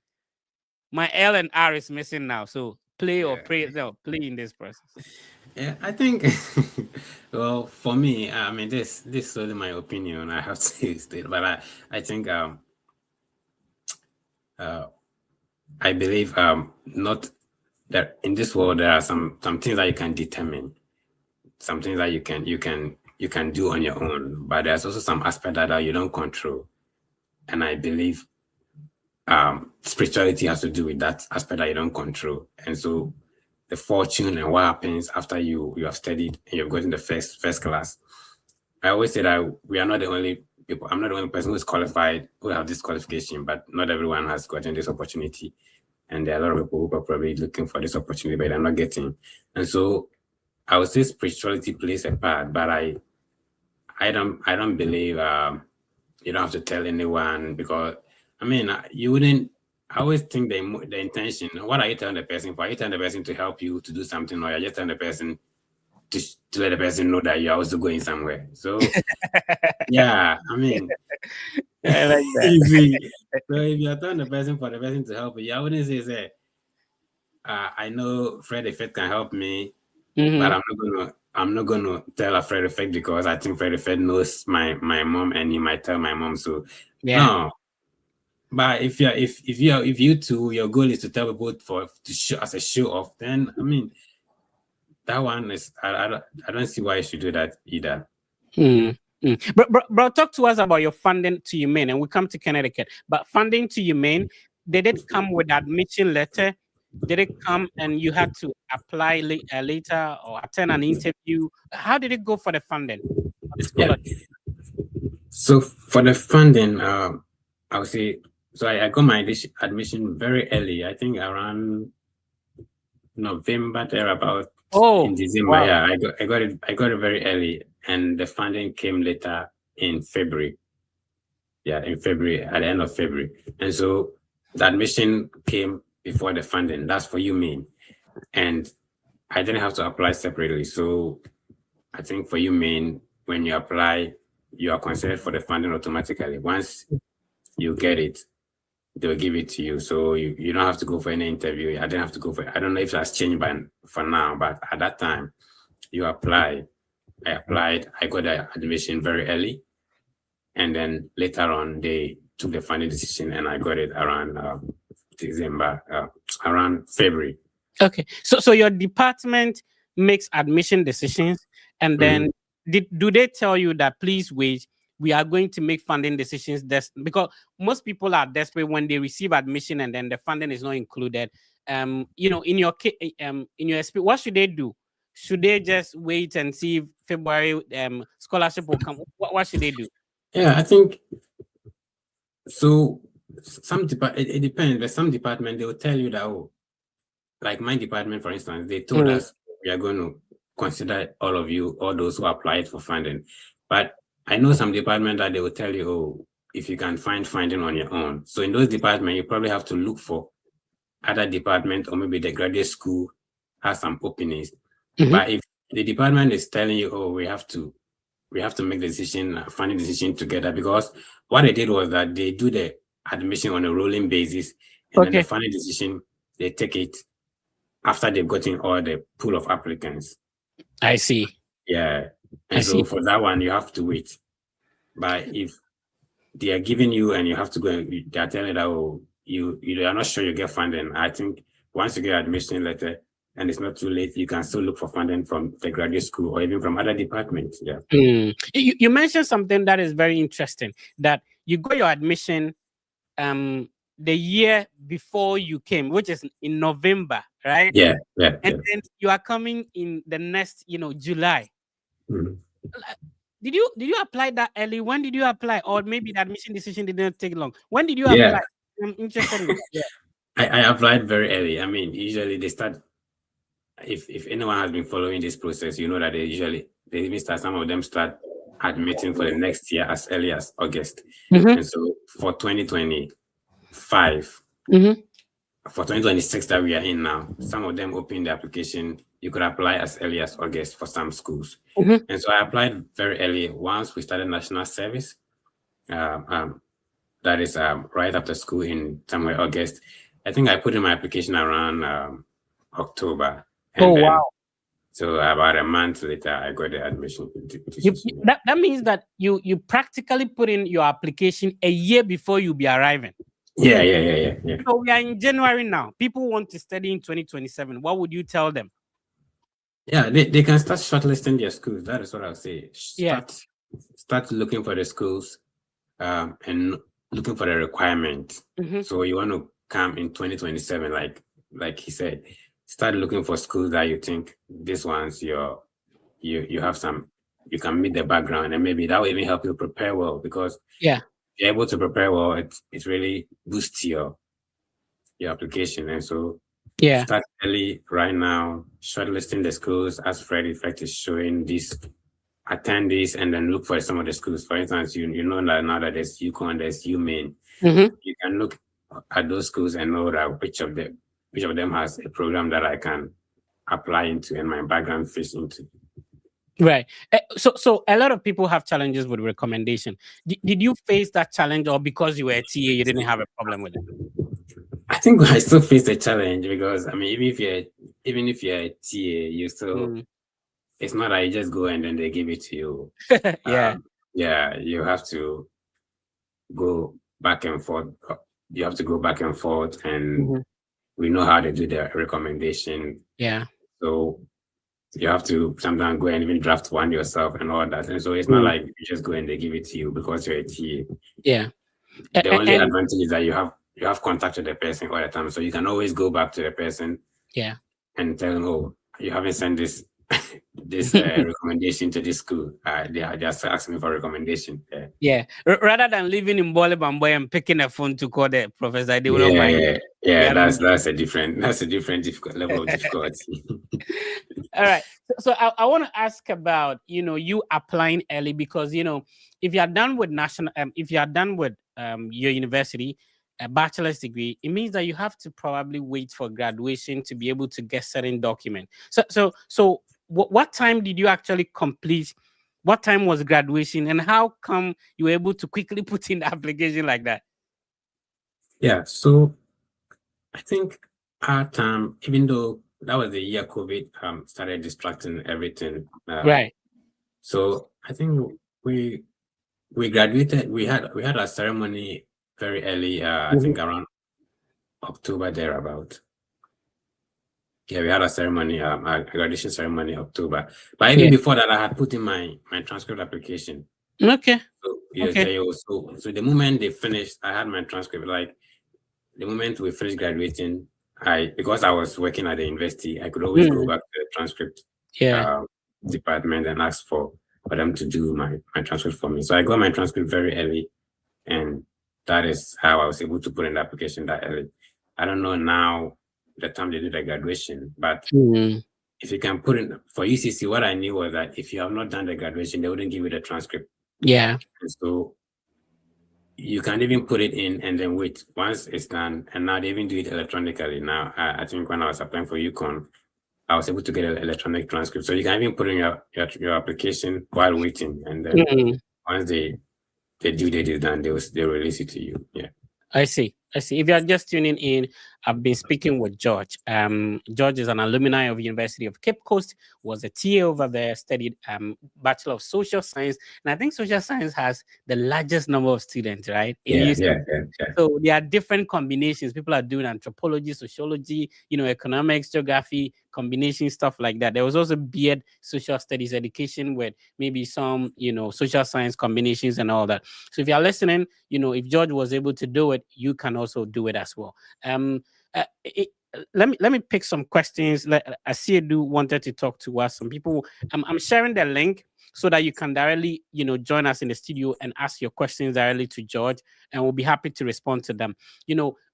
My L and R is missing now, so play or Yeah. pray, no, play in this process. Yeah, I think. Well, for me, I mean, this is only my opinion. I have to state, but I think uh, I believe not that in this world there are some things that you can determine, some things that you can do on your own, but there's also some aspect that you don't control, and I believe spirituality has to do with that aspect that you don't control, and so the fortune and what happens after you have studied and you've gotten the first class. I always say that we are not the only people. I'm not the only person who's qualified who have this qualification, but not everyone has gotten this opportunity. And there are a lot of people who are probably looking for this opportunity, but they're not getting. And so I would say spirituality plays a part, but I don't believe you don't have to tell anyone, because I mean you wouldn't. I always think the intention. What are you telling the person for? Are you telling the person to help you to do something, or you're just telling the person to let the person know that you're also going somewhere? So yeah, I mean, I like that. you see, so if you're telling the person for the person to help you, I wouldn't say, I know Fred Effect can help me, but Mhm. I'm not gonna tell a Fred Effect because I think Fred Effect knows my mom and he might tell my mom. So Yeah. no. But if you two, your goal is to tell people to show as a show off, then I mean that one is I don't see why you should do that either. Mm. Mm. But talk to us about your funding to UMaine, and we come to Connecticut. But funding to UMaine, did it come with admission letter? Did it come and you had to apply later or attend an interview? How did it go for the funding or the Yeah. scholarship? So for the funding, I would say so. I got my admission very early. I think around November thereabout. Oh, In December. wow. Yeah, I got it very early, and the funding came later in February. Yeah, in February, at the end of February, and so the admission came before the funding. That's for you, Maine, and I didn't have to apply separately. So I think for you, Maine, when you apply, you are considered for the funding automatically. Once you get it, they'll give it to you. So you don't have to go for any interview. I didn't have to go for. I don't know if that's changed by for now, but at that time, you apply. I applied. I got the admission very early, and then later on they took the final decision, and I got it around December, around February. Okay. So your department makes admission decisions, and Mhm. then do they tell you that please wait, we are going to make funding decisions because most people are desperate when they receive admission and then the funding is not included. In your experience, what should they do? Should they just wait and see if February scholarship will come? What should they do? Yeah, I think so. It depends, but some department they will tell you that, oh, like my department, for instance, they told Mm, us we are going to consider all of you, all those who applied for funding. But I know some department that they will tell you, oh, if you can find funding on your own. So in those departments, you probably have to look for other department, or maybe the graduate school has some openings. mhm. But if the department is telling you, oh, we have to make the decision, funding decision together, because what they did was that they do the admission on a rolling basis, and then the Okay, funding decision they take it after they've gotten all the pool of applicants. I see. Yeah. I And so see. for that one, you have to wait. But if they are giving you and you have to go, they are telling you that, oh, you are not sure you get funding. I think once you get admission letter and it's not too late, you can still look for funding from the graduate school or even from other departments. Yeah. You mentioned something that is very interesting, that you got your admission the year before you came, which is in November, right? Yeah. Yeah. And Yeah. then you are coming in the next, July. Mhm. Did you apply that early? When did you apply? Or maybe the admission decision did not take long. When did you Yeah. apply? I'm interested in that. Yeah. I applied very early. I mean, usually they start, if anyone has been following this process, you know that they even start, some of them start admitting for the next year as early as August. Mm-hmm. And so for 2025, Mm-hmm. for 2026 that we are in now, some of them open the application. You could apply as early as August for some schools. Mm-hmm. And so I applied very early once we started national service. That is right after school in somewhere August. I think I put in my application around October. Oh And then wow. So about a month later, I got the admission to school. That means that you practically put in your application a year before you be arriving. Yeah. So we are in January now. People want to study in 2027. What would you tell them? Yeah, they can start shortlisting their schools. That is what I'll say. Yeah. Start looking for the schools, and looking for the requirement. Mm-hmm. So you want to come in 2027, like he said, start looking for schools that you think this one's you have some, you can meet the background, and maybe that will even help you prepare well, because Yeah. if you're able to prepare well, it really boosts your application. And so Yeah. start early right now, shortlisting the schools as Fred Effect is showing these attendees, and then look for some of the schools. For instance, you know that now that there's UConn, there's Maine, Mm-hmm. you can look at those schools and know that which of them has a program that I can apply into and my background fits into. Right. So a lot of people have challenges with recommendation. Did you face that challenge, or because you were a TA, you didn't have a problem with it? I think I still face the challenge, because I mean, even if you're a TA, you still, it's not that you just go and then they give it to you. Yeah. You have to go back and forth. You have to go back and forth, and we know how to do the recommendation. Yeah. So you have to sometimes go and even draft one yourself and all that. And so it's not like you just go and they give it to you because you're a TA. Yeah. The only advantage is that you have contact with the person all the time, so you can always go back to the person. Yeah. And tell them, oh, you haven't sent this recommendation to this school. They are just asking me for recommendation. Yeah. Rather than living in Bole Bamboy and picking a phone to call the professor, they will not mind. Yeah. That's a different difficult level of difficulty. All right. So I want to ask about, you applying early, because, if you are done with your university, a bachelor's degree, it means that you have to probably wait for graduation to be able to get certain document. So what time did you actually complete? What time was graduation, and how come you were able to quickly put in the application like that? Yeah. So I think our time, even though that was the year COVID started distracting everything. Right. So I think we graduated. We had our ceremony very early. I think around October thereabout. Yeah, we had a ceremony, a graduation ceremony October. But even before that, I had put in my transcript application. Okay. So the moment they finished, I had my transcript. Like the moment we finished graduating, because I was working at the university, I could always go back to the transcript department and ask for them to do my transcript for me. So I got my transcript very early, and that is how I was able to put in the application that early. I don't know now the time they do the graduation, but if you can put in for UCC, what I knew was that if you have not done the graduation, they wouldn't give you the transcript. Yeah. So you can even put it in and then wait once it's done. And now they even do it electronically. Now, I think when I was applying for UConn, I was able to get an electronic transcript. So you can even put in your application while waiting, and then once they do it done, they'll release it to you. Yeah. I see. If you're just tuning in, I've been speaking with George. George is an alumni of University of Cape Coast, was a TA over there, studied Bachelor of Social Science. And I think social science has the largest number of students, right? Yeah. So there are different combinations. People are doing anthropology, sociology, economics, geography, combination, stuff like that. There was also BEd social studies education with maybe some, social science combinations and all that. So if you're listening, if George was able to do it, you can also do it as well. Let me pick some questions. Asiedu wanted to talk to us. Some people, I'm sharing the link so that you can directly, join us in the studio and ask your questions directly to George, and we'll be happy to respond to them.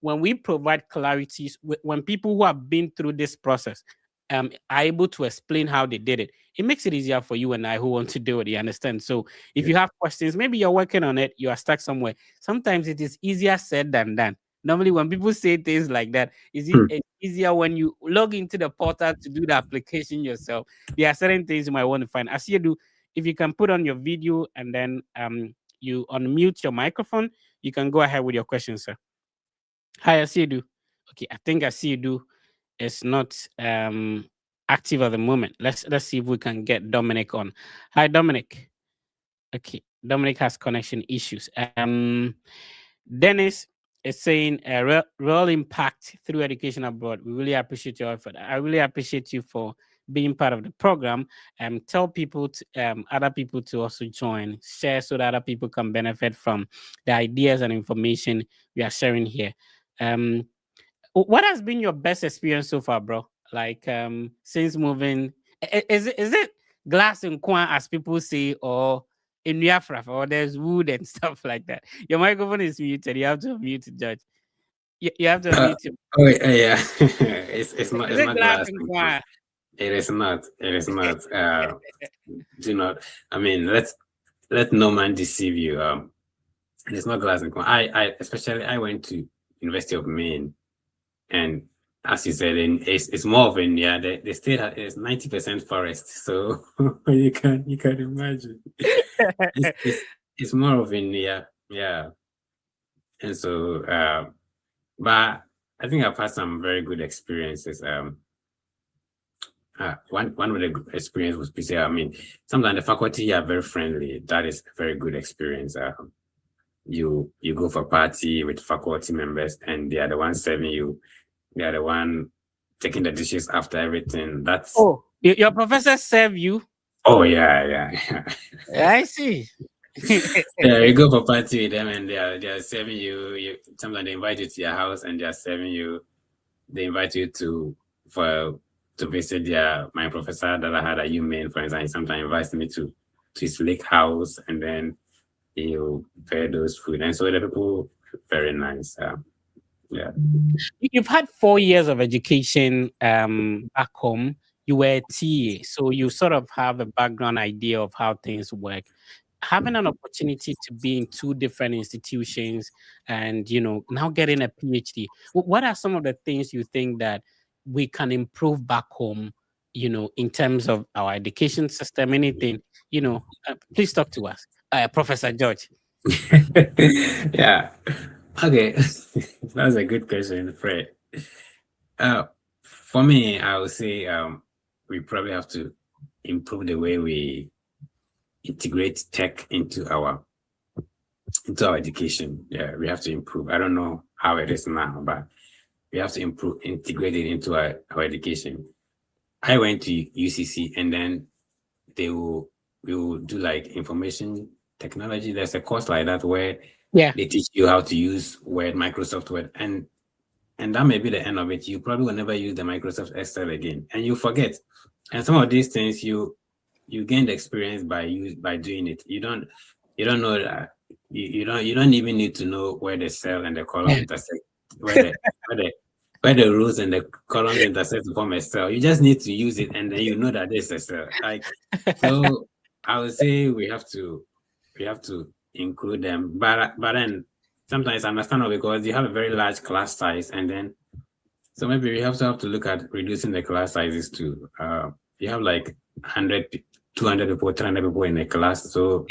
When we provide clarities, when people who have been through this process are able to explain how they did it, it makes it easier for you and I who want to do it. You understand? So if you have questions, maybe you're working on it, you are stuck somewhere. Sometimes it is easier said than done. Normally, when people say things like that, it's easier when you log into the portal to do the application yourself. There are certain things you might want to find. As you do, if you can put on your video and then you unmute your microphone, you can go ahead with your question, sir. Hi, Asiedu. Okay, I think Asiedu is not active at the moment. Let's see if we can get Dominic on. Hi, Dominic. Okay, Dominic has connection issues. Dennis is saying a real impact through education abroad. We really appreciate your effort. I really appreciate you for being part of the program. Tell people to, other people to also join, share so that other people can benefit from the ideas and information we are sharing here. What has been your best experience so far, bro? Like since moving, is it glass and quan as people say, or in Biafra, or there's wood and stuff like that? Your microphone is muted. You have to mute it, Judge. You have to mute it. Yeah. it's not Is it's it not glass glass. and quan? It is not. It is not. Do not. I mean, let no man deceive you. It is not glass and corn. I went to University of Maine, and as you said, it's more of in the state is 90% forest, so you can imagine. It's more of in yeah, and so but I think I've had some very good experiences. One of the good experience was say, I mean, sometimes the faculty are very friendly. That is a very good experience. You go for a party with faculty members, and they are the ones serving you. They are the one taking the dishes after everything. That's Your professor serve you? yeah. I see. Yeah, you go for a party with them, and they are serving you. Sometimes they invite you to your house, and they are serving you. They invite you to visit my professor that I had at UMaine, for instance. He sometimes invites me to his lake house, and then he'll prepare those food. And so the people very nice. Yeah. You've had 4 years of education back home. You were a TA, so you sort of have a background idea of how things work. Having an opportunity to be in two different institutions and now getting a PhD, what are some of the things you think that we can improve back home, in terms of our education system? Anything, please talk to us, Professor George. Yeah. Okay. That's a good question, Fred. For me, I would say we probably have to improve the way we integrate tech into our education. Yeah, we have to improve. I don't know how it is now, but we have to integrate it into our education. I went to UCC, and then we will do like information technology. There's a course like that where they teach you how to use Word, Microsoft Word, and that may be the end of it. You probably will never use the Microsoft Excel again, and you forget. And some of these things you gain the experience by doing it. You don't know that you don't even need to know where the cell and the column intersect, where the rows and the columns intersect to form a cell. You just need to use it, and then you know that there's a cell. Like, so I would say we have to include them, but then sometimes it's understandable because you have a very large class size, and then so maybe we have to look at reducing the class sizes to you have like 100, 200 people, 300 people in a class. So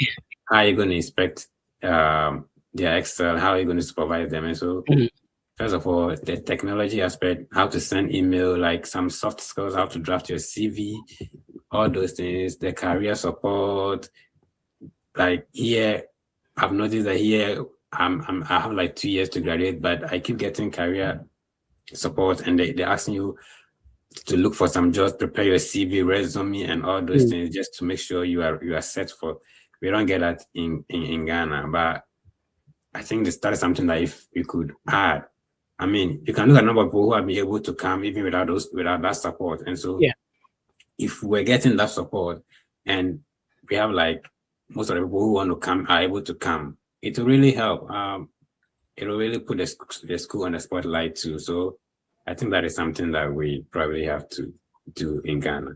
how are you going to inspect their Excel? How are you going to supervise them? And so first of all, the technology aspect, how to send email, like some soft skills, how to draft your CV, all those things, the career support. Like here, I've noticed that here I have like 2 years to graduate, but I keep getting career support, and they're asking you to look for some jobs, prepare your CV, resume, and all those things just to make sure you are set for. We don't get that in Ghana, but I think that is something that if you could add. I mean, you can look at a number of people who have been able to come even without that support. And so if we're getting that support and we have like most of the people who want to come are able to come, it will really help. It will really put the school on the spotlight too. So I think that is something that we probably have to do in Ghana.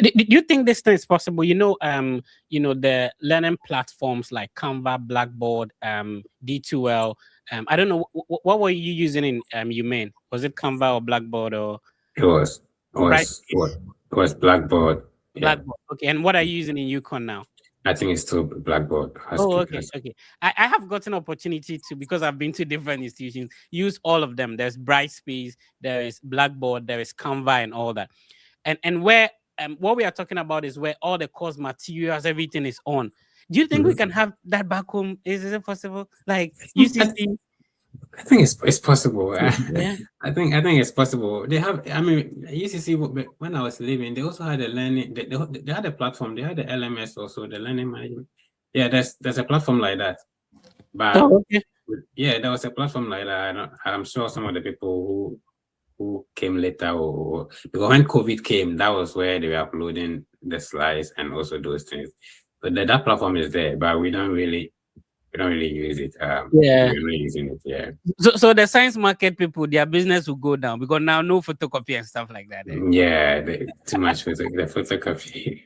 Do you think this thing is possible? The learning platforms like Canva, Blackboard, D2L. I don't know what were you using in UMaine? Was it Canva or Blackboard or? It was Blackboard. Yeah. Blackboard. Okay, and what are you using in UConn now? I think it's still Blackboard. Okay. I have gotten opportunity to, because I've been to different institutions, use all of them. There's Brightspace, there is Blackboard, there is Canva, and all that. and where what we are talking about is where all the course materials, everything is on. Do you think we Mhm. can have that back home? Is it possible? Like I, UCC? I think it's possible. Yeah. I think it's possible. They have. I mean, UCC when I was leaving, they also had a learning. They had a platform. They had the LMS also, the learning management. Yeah, there's a platform like that. But Oh, okay. yeah, there was a platform like that. I'm sure some of the people who came later, or because when COVID came, that was where they were uploading the slides and also those things. But that platform is there, but we don't really use it. Yeah. We're not using it. Yeah. So the science market people, their business will go down because now no photocopy and stuff like that. Yeah, too much for the photocopy.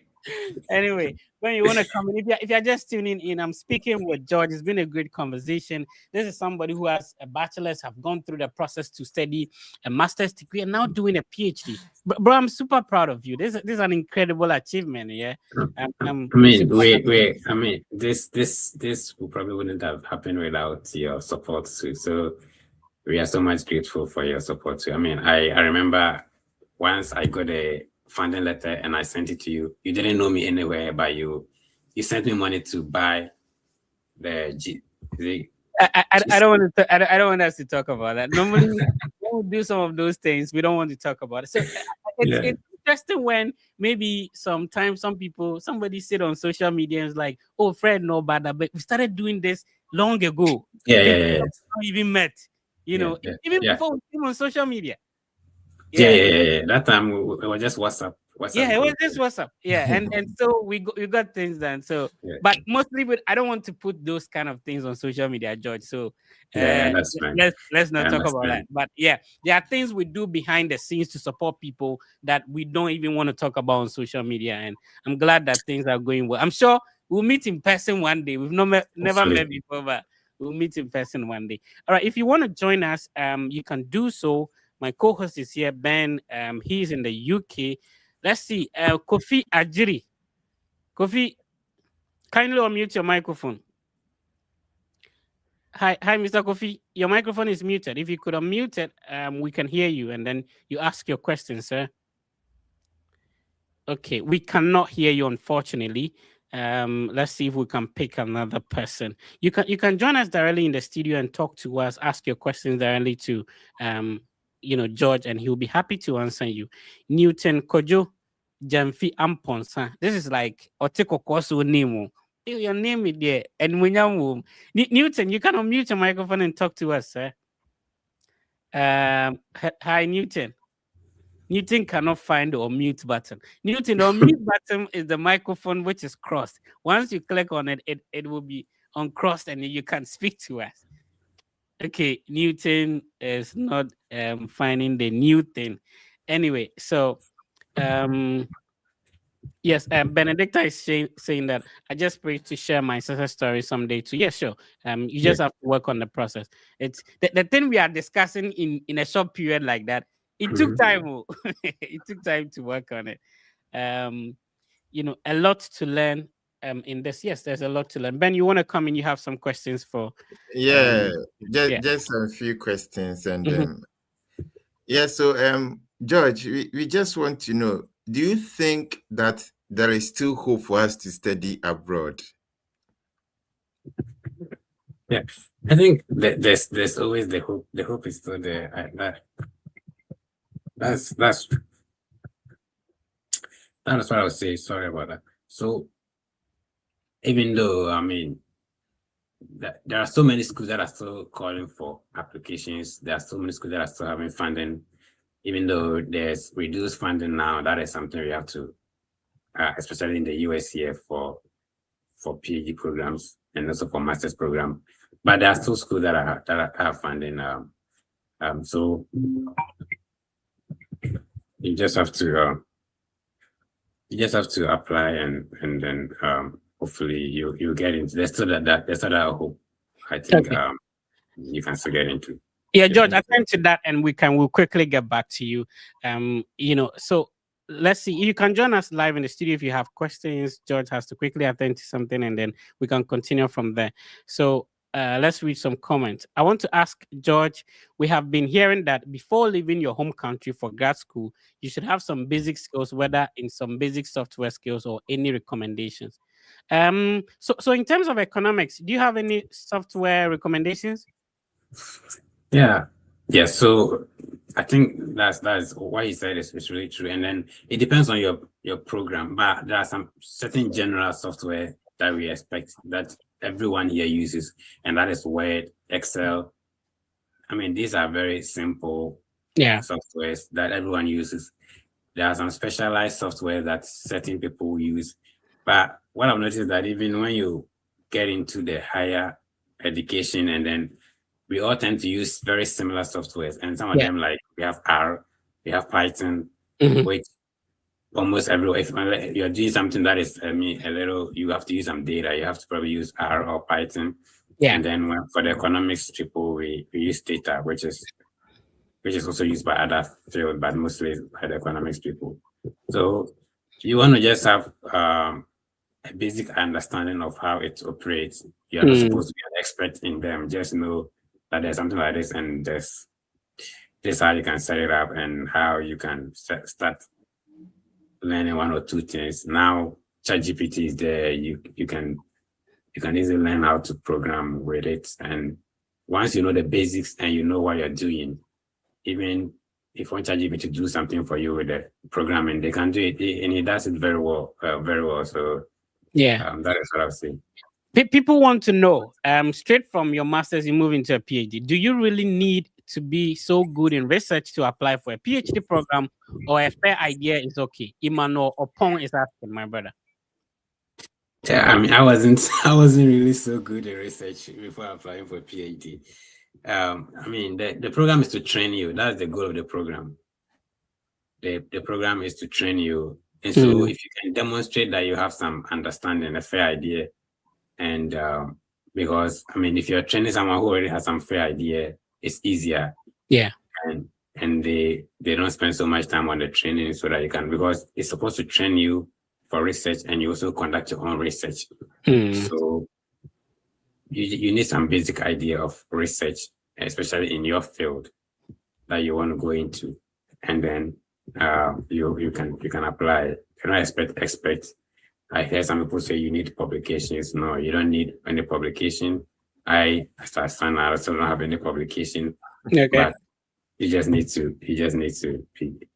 Anyway, when you want to come in, if you're just tuning in, I'm speaking with George. It's been a great conversation. This is somebody who has a bachelor's, have gone through the process to study a master's degree, and now doing a PhD. Bro, I'm super proud of you. This is an incredible achievement. Yeah. I'm I mean, super happy. I mean, this probably wouldn't have happened without your support too. So we are so much grateful for your support too. I mean, I remember once I got a funding letter and I sent it to you. You didn't know me anywhere, but you sent me money to buy the the I don't want to. I don't want us to talk about that. Normally, when we do some of those things, we don't want to talk about it. So yeah. it's interesting when maybe sometimes somebody sit on social media and is like, "Oh, Fred, no bad," but we started doing this long ago. Yeah, People yeah, yeah, have not even met, yeah, yeah, even yeah. before we came on social media. Yeah, Yeah, yeah, yeah, yeah. That time it was just WhatsApp yeah, it was group. this WhatsApp. Yeah, and so we got things done. So, Yeah, but mostly with I don't want to put those kind of things on social media, George. So, yeah, that's fine. let's I not talk about that. understand. But yeah, there are things we do behind the scenes to support people that we don't even want to talk about on social media. And I'm glad that things are going well. I'm sure we'll meet in person one day. We've never Hopefully. met before, but we'll meet in person one day. All right, if you want to join us, you can do so. My co-host is here, Ben. He's in the UK. Let's see. Kofi Ajiri. Kofi, kindly unmute your microphone. Hi, Mr. Kofi. Your microphone is muted. If you could unmute it, we can hear you, and then you ask your question, sir. Okay, we cannot hear you, unfortunately. Let's see if we can pick another person. You can join us directly in the studio and talk to us, ask your questions directly to George, and he'll be happy to answer you. Newton Kojo Jamfi Amponsa. This is like Oteko Koso name. Your name is there. And when Newton, you can unmute your microphone and talk to us, sir. Hi, Newton. Newton cannot find the unmute button. Newton, the unmute button is the microphone which is crossed. Once you click on it, it will be uncrossed and you can speak to us. Okay, Newton is not finding the new thing. Anyway, so yes, Benedicta is saying that I just pray to share my success story someday too. Yeah, sure. You Yeah. just have to work on the process. It's the thing we are discussing in a short period like that. It took time. It took time to work on it. A lot to learn in this. Yes, there's a lot to learn. Ben, you want to come in? You have some questions for Yeah, yeah. just a few questions and Mhm. yeah, so George, we just want to know, do you think that there is still hope for us to study abroad? Yeah, I think that there's always the hope. The hope is still there. That's what I would say. Sorry about that. So even though I mean there are so many schools that are still calling for applications, there are so many schools that are still having funding. Even though there's reduced funding now, that is something we have to, especially in the US here for PhD programs and also for master's program. But there are still schools that have funding. So you just have to apply and then hopefully you get into. There's still that hope. I think Okay. you can still get into. Yeah, George, attend to that and we'll quickly get back to you. So let's see. You can join us live in the studio if you have questions. George has to quickly attend to something and then we can continue from there. So let's read some comments. I want to ask George, we have been hearing that before leaving your home country for grad school, you should have some basic skills, whether in some basic software skills or any recommendations. So in terms of economics, do you have any software recommendations? Yeah. Yeah. So I think that's what he said is really true. And then it depends on your program, but there are some certain general software that we expect that everyone here uses, and that is Word, Excel. I mean, these are very simple softwares that everyone uses. There are some specialized software that certain people use. But what I've noticed is that even when you get into the higher education, and then we all tend to use very similar softwares. And some of them, like we have R, we have Python, which almost everywhere, if you're doing something that is, a little, you have to use some data, you have to probably use R or Python. And then for the economics people, we use data, which is also used by other fields, but mostly by the economics people. So you want to just have a basic understanding of how it operates. You're not supposed to be an expert in them. Just know that there's something like this, and this is how you can set it up and how you can start learning one or two things. Now ChatGPT is there. You can easily learn how to program with it. And once you know the basics and you know what you're doing, even if you want ChatGPT to do something for you with the programming, they can do it, and it does it very well. So that is what I've seen. People want to know, straight from your master's, you move into a PhD. Do you really need to be so good in research to apply for a PhD program, or a fair idea is okay? Emmanuel Opong is asking, my brother. Yeah, I mean, I wasn't really so good in research before applying for a PhD. I mean, the program is to train you. That's the goal of the program. The program is to train you. And so if you can demonstrate that you have some understanding, a fair idea, and because, I mean, if you're training someone who already has some fair idea, it's easier. Yeah. And they don't spend so much time on the training, so that you can, because it's supposed to train you for research, and you also conduct your own research. So you need some basic idea of research, especially in your field that you want to go into, and then you can apply. You don't expect. I hear some people say you need publications. No, you don't need any publication. I also don't have any publication. Okay. But you just need to be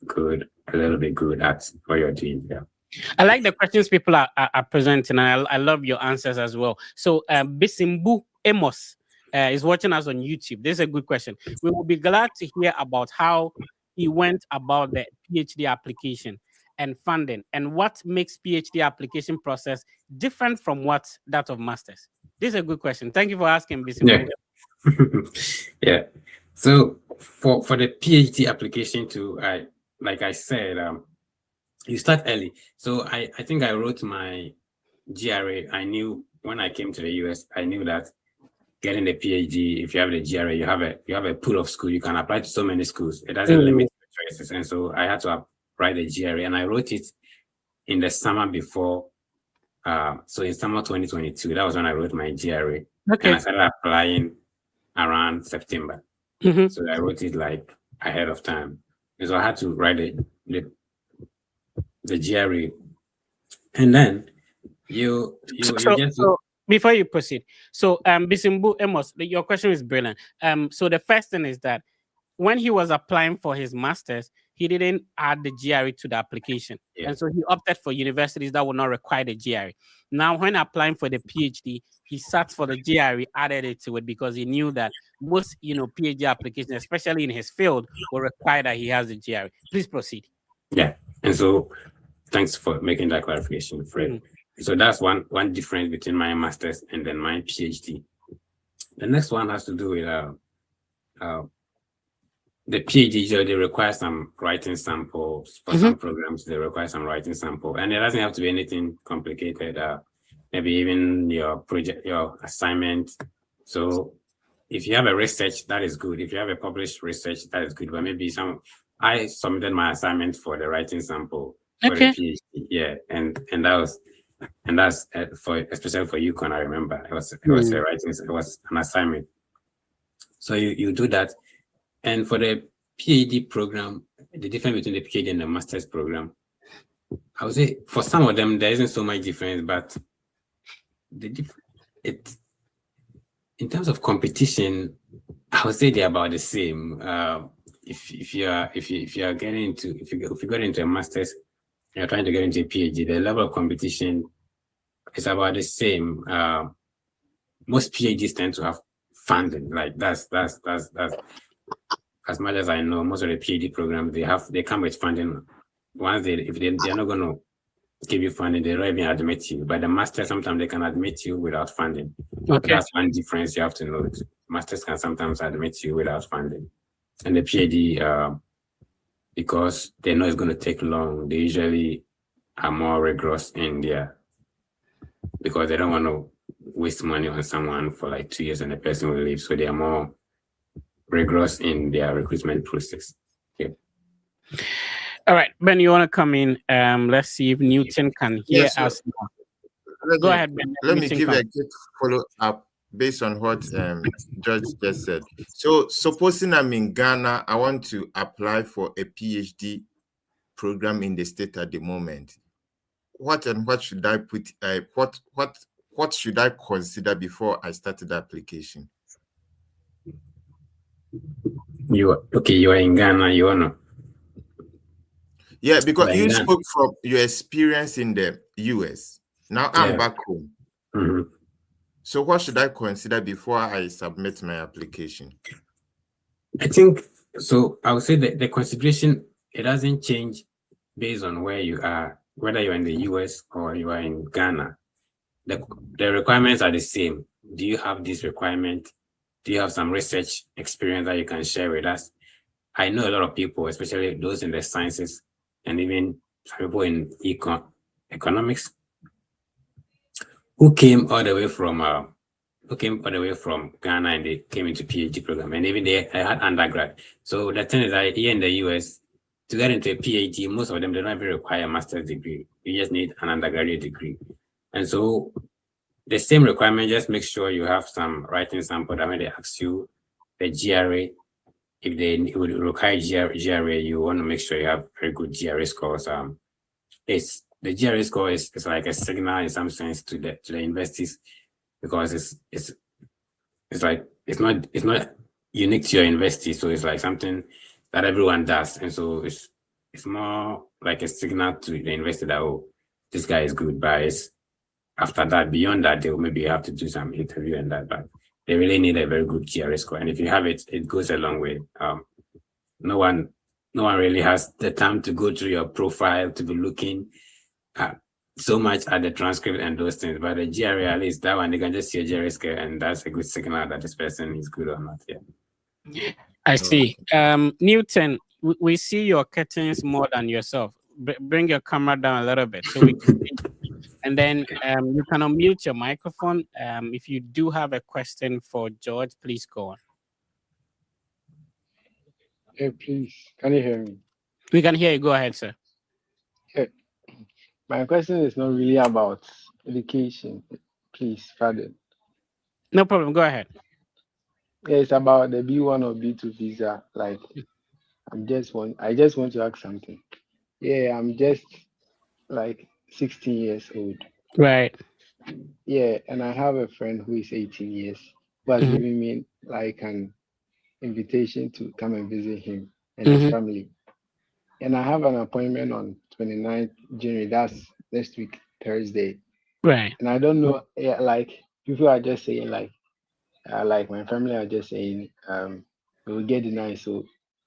good, a little bit good at what you're doing. Yeah. I like the questions people are presenting, and I love your answers as well. So Bisimbu Amos is watching us on YouTube. This is a good question. We will be glad to hear about how he went about the PhD application and funding, and what makes PhD application process different from that of masters. This is a good question. Thank you for asking, Bisimbu. Yeah. So for the PhD application like I said, you start early. So I think I wrote my GRA. I knew when I came to the US, I knew that getting the PhD, if you have the GRA, you have a pool of school. You can apply to so many schools. It doesn't limit the choices. And so I had to write the GRA, and I wrote it in the summer before. So in summer 2022, that was when I wrote my GRA. Okay. And I started applying around September. So I wrote it like ahead of time. And so I had to write the GRE, and then you just. So before you proceed, so Bisimbu Amos, your question is brilliant. So the first thing is that when he was applying for his master's, he didn't add the GRE to the application, and so he opted for universities that would not require the GRE. Now, when applying for the PhD, he sat for the GRE, added it to it, because he knew that most PhD applications, especially in his field, will require that he has the GRE. Please proceed. Yeah, and so thanks for making that clarification, Fred. So that's one difference between my master's and then my PhD. The next one has to do with the PhD. They require some writing samples for some programs. They require some writing sample, and it doesn't have to be anything complicated. Maybe even your project, your assignment. So if you have a research, that is good. If you have a published research, that is good. But maybe I submitted my assignment for the writing sample for the PhD. Yeah, and that and that's for especially for UConn. I remember it was a writing, it was an assignment. So you do that, and for the PhD program, the difference between the PhD and the master's program, I would say for some of them there isn't so much difference, but it in terms of competition, I would say they're about the same. If you are getting into if you got into a master's, you're trying to get into a PhD, the level of competition is about the same. Most PhDs tend to have funding. Like that's as much as I know, most of the PhD programs they come with funding. Once they're not going to give you funding, they don't even admit you. But the master sometimes they can admit you without funding. Okay. That's one difference you have to know. Masters can sometimes admit you without funding, and the PhD, because they know it's going to take long, they usually are more rigorous in their, because they don't want to waste money on someone for like 2 years and the person will leave. So they are more rigorous in their recruitment process. Yeah. All right, Ben, you want to come in? Let's see if Newton can hear us now. Go ahead, Ben. Let me give a quick follow-up based on what George just said. So supposing I'm in Ghana, I want to apply for a PhD program in the state at the moment. What should I put? What should I consider before I started the application? You are in Ghana, you wanna? Yeah, because you spoke from your experience in the US. Now I'm back home. Mm-hmm. So what should I consider before I submit my application? I think so. I would say that the consideration, it doesn't change based on where you are, whether you're in the US or you are in Ghana. The requirements are the same. Do you have this requirement? Do you have some research experience that you can share with us? I know a lot of people, especially those in the sciences and even some people in economics, who came all the way from Ghana and they came into PhD program, and even they had undergrad. So the thing is that here in the US, to get into a PhD, most of them they don't even require a master's degree. You just need an undergraduate degree. And so the same requirement, just make sure you have some writing sample that when they ask you the GRA, if they would require GRA, you want to make sure you have very good GRA scores. The GRA score is like a signal in some sense to the universities, because it's not unique to your university, so it's like something that everyone does, and so it's more like a signal to the university that, oh, this guy is good. But after that, beyond that, they'll maybe have to do some interview and that, but they really need a very good GRA score, and if you have it, it goes a long way. No one really has the time to go through your profile to be looking so much at the transcript and those things, but the GRA, at least that one, they can just see a GRA score, and that's a good signal that this person is good or not. Yeah. I see. Newton, we see your curtains more than yourself. Bring your camera down a little bit so we can see. And then you can unmute your microphone. If you do have a question for George, please go on. Hey, please, can you hear me? We can hear you. Go ahead, sir. Okay. My question is not really about education. Please, pardon. No problem. Go ahead. Yeah, it's about the B1 or B2 visa. Like, I just want to ask something. Yeah, I'm just like 16 years old. Right. Yeah, and I have a friend who is 18 years who has given me like an invitation to come and visit him and his family. And I have an appointment on 29th January. That's next week, Thursday. Right. And I don't know, yeah, like people are just saying like my family are just saying we will get denied, so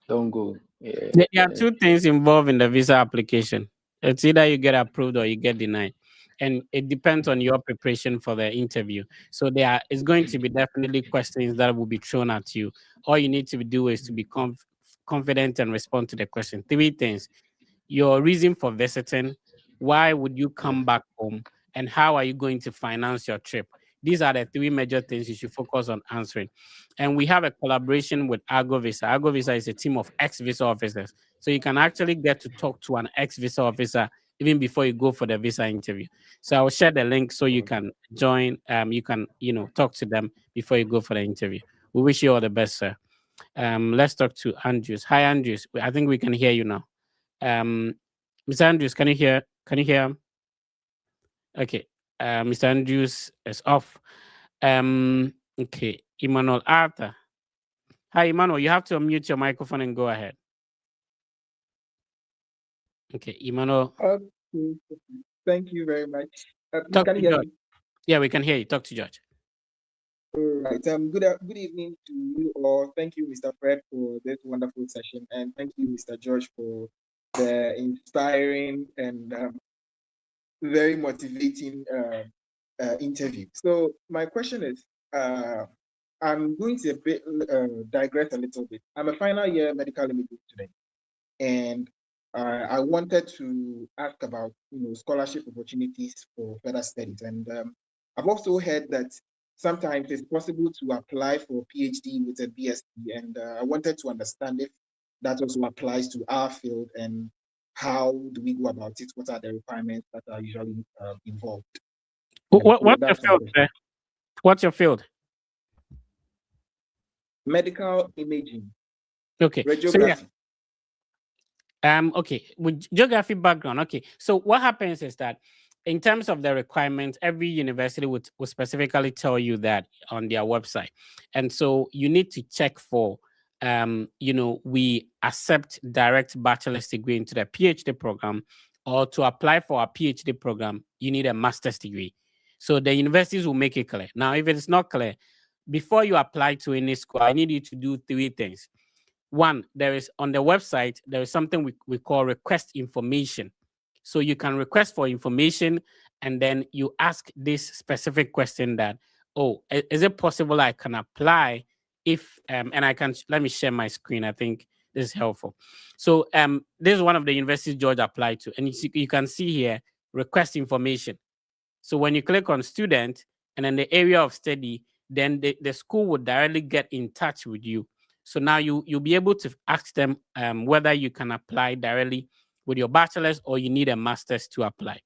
don't go. Yeah. There are two things involved in the visa application. It's either you get approved or you get denied. And it depends on your preparation for the interview. So it's going to be definitely questions that will be thrown at you. All you need to do is to be confident and respond to the question. 3 things: your reason for visiting, why would you come back home, and how are you going to finance your trip? These are the 3 major things you should focus on answering. And we have a collaboration with Argo Visa. Argo Visa is a team of ex-visa officers. So you can actually get to talk to an ex-visa officer even before you go for the visa interview. So I'll share the link so you can join. You can talk to them before you go for the interview. We wish you all the best, sir. Let's talk to Andrews. Hi, Andrews. I think we can hear you now. Mr. Andrews, can you hear? Can you hear? Okay. Mr. Andrews is off. Okay. Emmanuel Arthur. Hi, Emmanuel. You have to unmute your microphone and go ahead. Okay, Emmanuel. Okay. Thank you very much. Talk Can to you hear George. me? Yeah, we can hear you. Talk to George. All right. Good evening to you all. Thank you, Mr. Fred, for this wonderful session, and thank you, Mr. George, for the inspiring and very motivating interview. So my question is, I'm going to digress a little bit. I'm a final year medical imaging student, and I wanted to ask about scholarship opportunities for further studies. And I've also heard that sometimes it's possible to apply for a PhD with a BSc, and I wanted to understand if that also applies to our field, and how do we go about it? What are the requirements that are usually involved? What's your field, sir? What's your field? Medical imaging. Okay. Radiography. So, yeah. Okay, with geography background. Okay, so what happens is that in terms of the requirements, every university would specifically tell you that on their website, and so you need to check for we accept direct bachelor's degree into the PhD program, or to apply for a PhD program you need a master's degree. So the universities will make it clear. Now if it's not clear, before you apply to any school, I need you to do three things. One, there is on the website, there is something we call request information. So you can request for information, and then you ask this specific question that, oh, is it possible I can apply if, and I can, let me share my screen. I think this is helpful. So this is one of the universities George applied to, and you can see here, request information. So when you click on student and then the area of study, then the school would directly get in touch with you. So now you'll be able to ask them whether you can apply directly with your bachelor's or you need a master's to apply.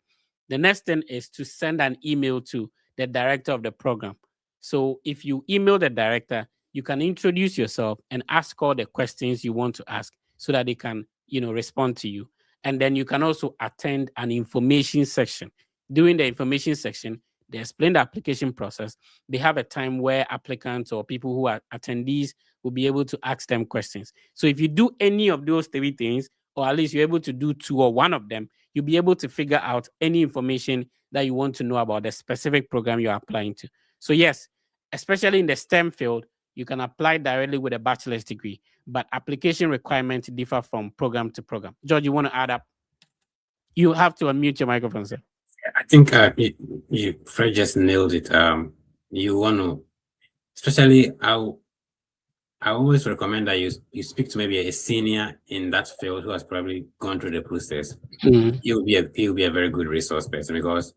The next thing is to send an email to the director of the program. So if you email the director, you can introduce yourself and ask all the questions you want to ask so that they can, respond to you. And then you can also attend an information section. During the information section, they explain the application process. They have a time where applicants or people who are attendees will be able to ask them questions. So if you do any of those three things, or at least you're able to do two or one of them, you'll be able to figure out any information that you want to know about the specific program you're applying to. So yes, especially in the STEM field, you can apply directly with a bachelor's degree, but application requirements differ from program to program. George, you want to add up? You have to unmute your microphone, sir. I think Fred just nailed it. You want to, especially, I always recommend that you speak to maybe a senior in that field who has probably gone through the process. Mm-hmm. He'll be a very good resource person, because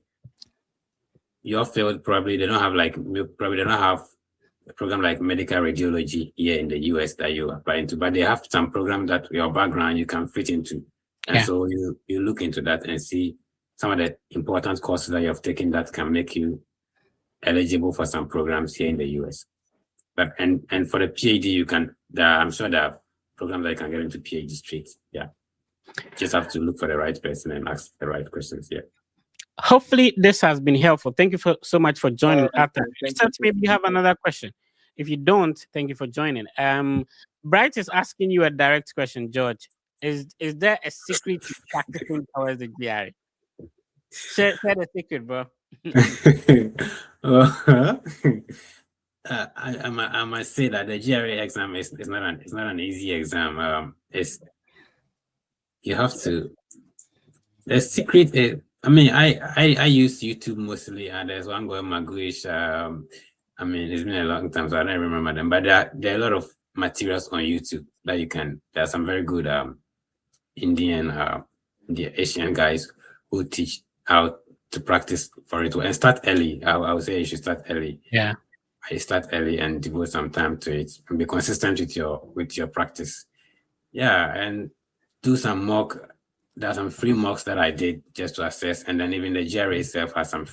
your field probably they don't have a program like medical radiology here in the US that you apply into, but they have some program that your background you can fit into. And so you look into that and see some of the important courses that you have taken that can make you eligible for some programs here in the US. But and for the PhD, I'm sure there are programs that you can get into PhD straight. Yeah. Just have to look for the right person and ask the right questions. Yeah. Hopefully this has been helpful. Thank you so much for joining. After maybe you have another question. If you don't, thank you for joining. Bright is asking you a direct question, George. Is there a secret to practicing towards the GRE? Share the secret, bro. I must say that the GRE exam is not an easy exam. You have to. The secret is, I use YouTube mostly, and there's one going Maguish. It's been a long time, so I don't remember them. But there are a lot of materials on YouTube that you can. There are some very good Indian, the Asian guys who teach how to practice for it and start early. I would say you should start early. Yeah, I start early and devote some time to it and be consistent with your practice. Yeah, and do some mock there are some free mocks that I did just to assess, and then even the GRE itself has some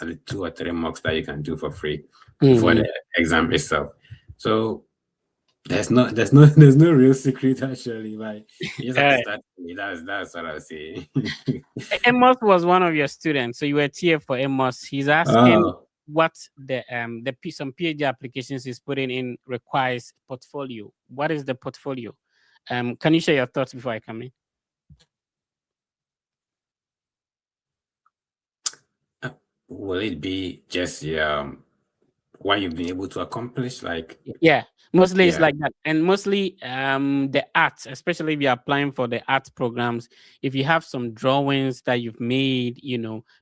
at least 2 or 3 mocks that you can do for free before the exam itself. So there's no there's no real secret actually. Like you just have to start. That's what I was saying. Amos was one of your students, so you were here for Amos. He's asking Oh. what some PhD applications he's putting in requires portfolio. What is the portfolio? Can you share your thoughts before I come in? Will it be just what you've been able to accomplish? Like yeah, mostly it's like that, and mostly the arts, especially if you're applying for the arts programs. If you have some drawings that you've made,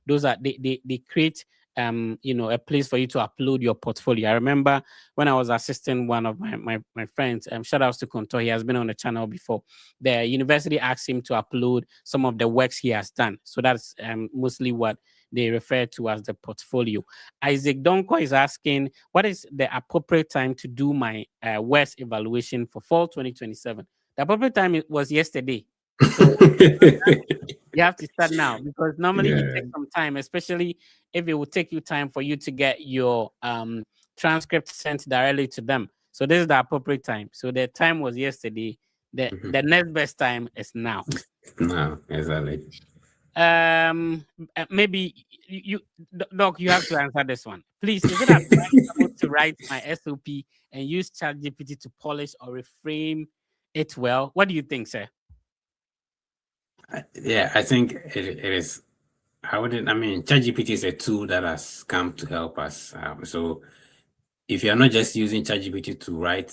those are they create a place for you to upload your portfolio. I remember when I was assisting one of my friends, shout outs to Konto, he has been on the channel before. The university asked him to upload some of the works he has done, so that's mostly what they refer to as the portfolio. Isaac Donko is asking, what is the appropriate time to do my West evaluation for fall 2027? The appropriate time was yesterday. So you have to start now, because normally it takes some time, especially if it will take you time for you to get your transcript sent directly to them. So this is the appropriate time. So the time was yesterday. The next best time is now. No, exactly. Maybe you Doc, you have to answer this one, please. Is it advisable to write my SOP and use ChatGPT to polish or reframe it well? What do you think, sir? I think it is. ChatGPT is a tool that has come to help us. So if you're not just using ChatGPT to write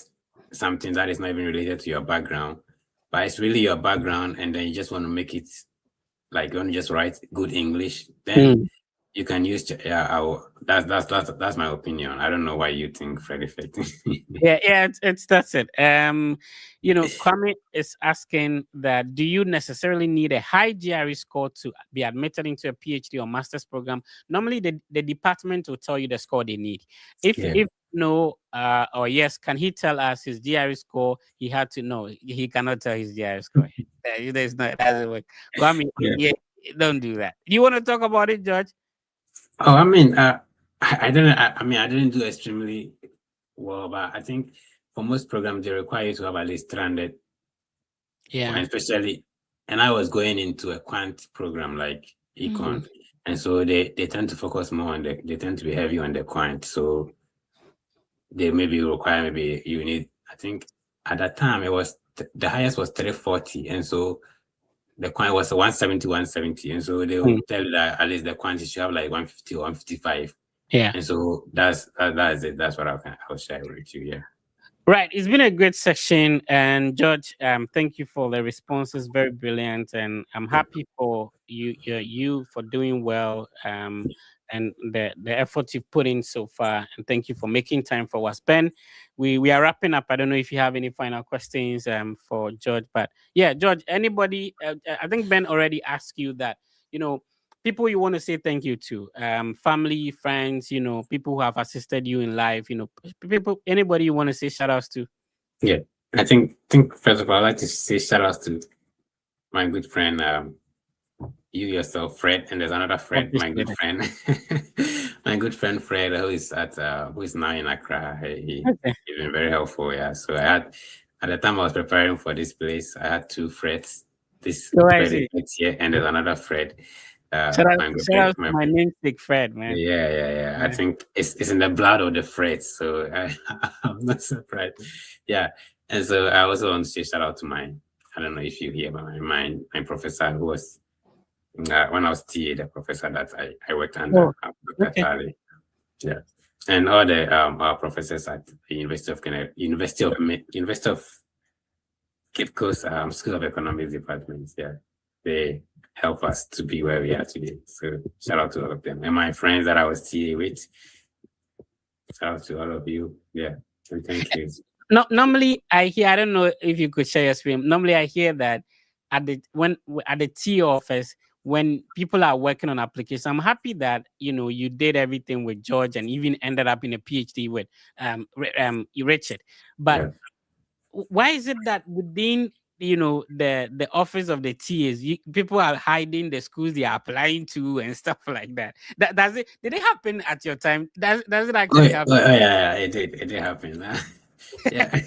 something that is not even related to your background, but it's really your background, and then you just want to make it like you want to just write good English, then you can use that's my opinion. I don't know why you think, Freddy. That's it. Kwame is asking that, do you necessarily need a high GRE score to be admitted into a PhD or master's program? Normally the department will tell you the score they need. If no or yes, can he tell us his GRE score? He had to know. He cannot tell his GRE score. There's no, it doesn't work. Kwame, don't do that. Do you want to talk about it, George? Oh, I didn't do extremely well, but I think for most programs they require you to have at least 300. Yeah. And especially, and I was going into a quant program like econ, and so they tend to focus more on they tend to be heavy on the quant. So they maybe require, maybe you need, I think at that time it was the highest was 340, and so the quant was 170, and so they will tell you that at least the quantity should have like 150 or 155. Yeah. And so that's it. That's what I'll share with you. Yeah. Right. It's been a great session. And George, thank you for the responses. Very brilliant. And I'm happy for you for doing well. And the effort you've put in so far. And thank you for making time for us. Ben, we are wrapping up. I don't know if you have any final questions for George. But yeah, George, anybody, I think Ben already asked you that, people you want to say thank you to, family, friends, people who have assisted you in life, people, anybody you want to say shout outs to? Yeah, I think first of all, I'd like to say shout outs to my good friend, you yourself, Fred, and there's another Fred, my good friend, my good friend Fred, who is now in Accra. He's been very helpful. Yeah, so I had, at the time I was preparing for this place, I had 2 Freds. This Fred is here, and there's another Fred. Shout out to my namesake Fred, man. Yeah. I think it's in the blood of the Freds, so I'm not surprised. Yeah, and so I also want to say shout out to I don't know if you hear about my professor who was when I was TA, the professor that I worked under, Dr. Tali. Yeah, and all the our professors at the University of Cape Coast School of Economics department. Yeah, they help us to be where we are today. So shout out to all of them. And my friends that I was TA with, shout out to all of you. Yeah, and thank you. No, normally I hear, I don't know if you could share your screen. Normally I hear that at the TA office, when people are working on applications, I'm happy that you did everything with George and even ended up in a PhD with Richard. But why is it that within the office of the TAs. People are hiding the schools they are applying to and stuff like that. Does it? Did it happen at your time? Does it actually happen? Yeah, it did happen. Yeah.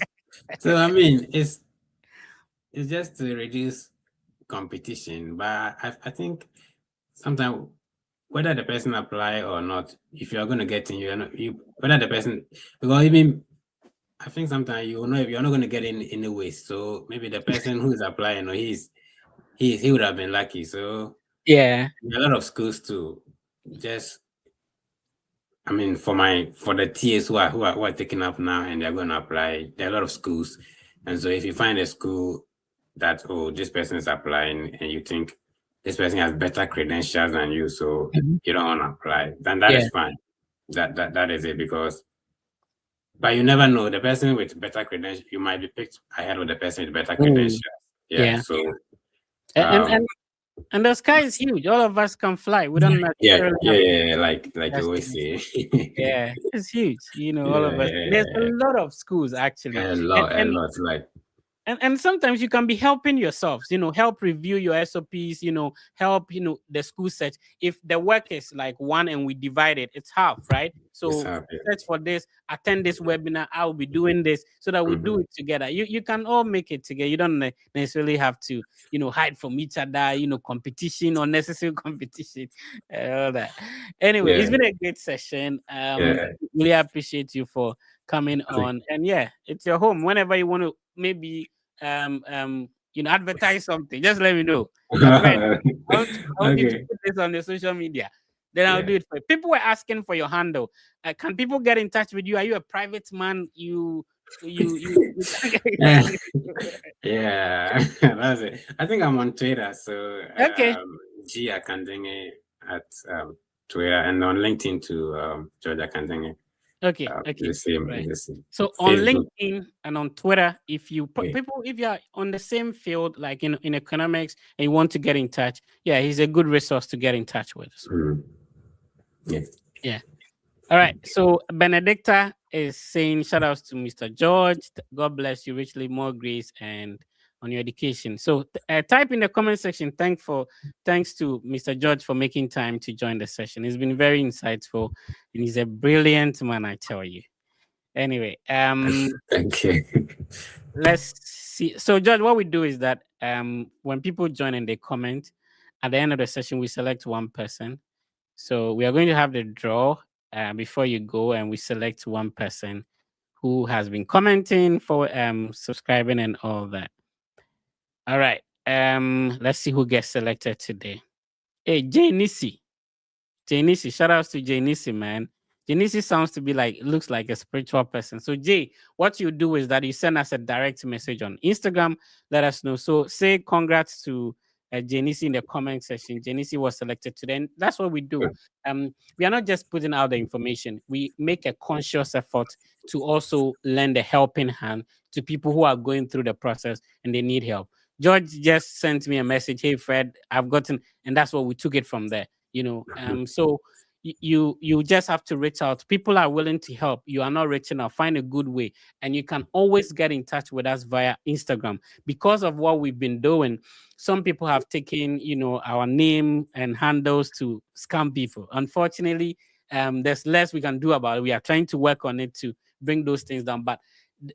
So I mean, it's just to reduce competition, but I think sometimes whether the person apply or not, if you're going to get in, whether the person, because even I think sometimes you know if you're not going to get in anyway. So maybe the person who is applying, or he would have been lucky. So Yeah. a lot of schools too. Just I mean, for the TAs who are taking up now and they're going to apply, there are a lot of schools, and so if you find a school that this person is applying and you think this person has better credentials than you, so you don't want to apply, then that is fine. That is it, because but you never know, the person with better credentials, you might be picked ahead of the person with better credentials. Yeah. So and the sky is huge. All of us can fly. We don't necessarily like you always say. Yeah, it's huge. All of us. There's a lot of schools actually. A lot, like. And sometimes you can be helping yourselves, help review your SOPs, help, the school search. If the work is like one and we divide it, it's half, right? So search for this, attend this webinar, I'll be doing this, so that we do it together. You can all make it together. You don't necessarily have to, hide from each other, competition, unnecessary competition, all that. Anyway, it's been a great session. Really appreciate you for coming on. And it's your home. Whenever you want to maybe advertise something, just let me know. I want you to put this on the social media. Then I'll do it for you. People were asking for your handle. Can people get in touch with you? Are you a private man? Yeah, that's it. I think I'm on Twitter, so okay. G Akandenge at Twitter, and on LinkedIn to George Akandenge. Okay. The same. So Facebook. on LinkedIn and on Twitter, if you are on the same field, like in economics, and you want to get in touch, he's a good resource to get in touch with. Yeah. All right. So Benedicta is saying shout outs to Mr. George. God bless you richly, more grace and on your education. So type in the comment section. Thanks to Mr. George for making time to join the session. It's been very insightful, and he's a brilliant man, I tell you. Anyway, thank you. Let's see. So George, what we do is that when people join and they comment, at the end of the session, we select one person. So we are going to have the draw before you go, and we select one person who has been commenting, for subscribing and all that. All right. Let's see who gets selected today. Hey, Jay Nisi. Jay Nisi, shout outs to Jay Nisi, man. Jay Nisi looks like a spiritual person. So Jay, what you do is that you send us a direct message on Instagram, let us know. So say congrats to Jay Nisi in the comment section. Jay Nisi was selected today. And that's what we do. We are not just putting out the information. We make a conscious effort to also lend a helping hand to people who are going through the process and they need help. George just sent me a message. Hey, Fred, I've gotten, and that's what we took it from there. So you just have to reach out. People are willing to help. You are not reaching out. Find a good way, and you can always get in touch with us via Instagram. Because of what we've been doing, some people have taken our name and handles to scam people. Unfortunately, there's less we can do about it. We are trying to work on it to bring those things down, but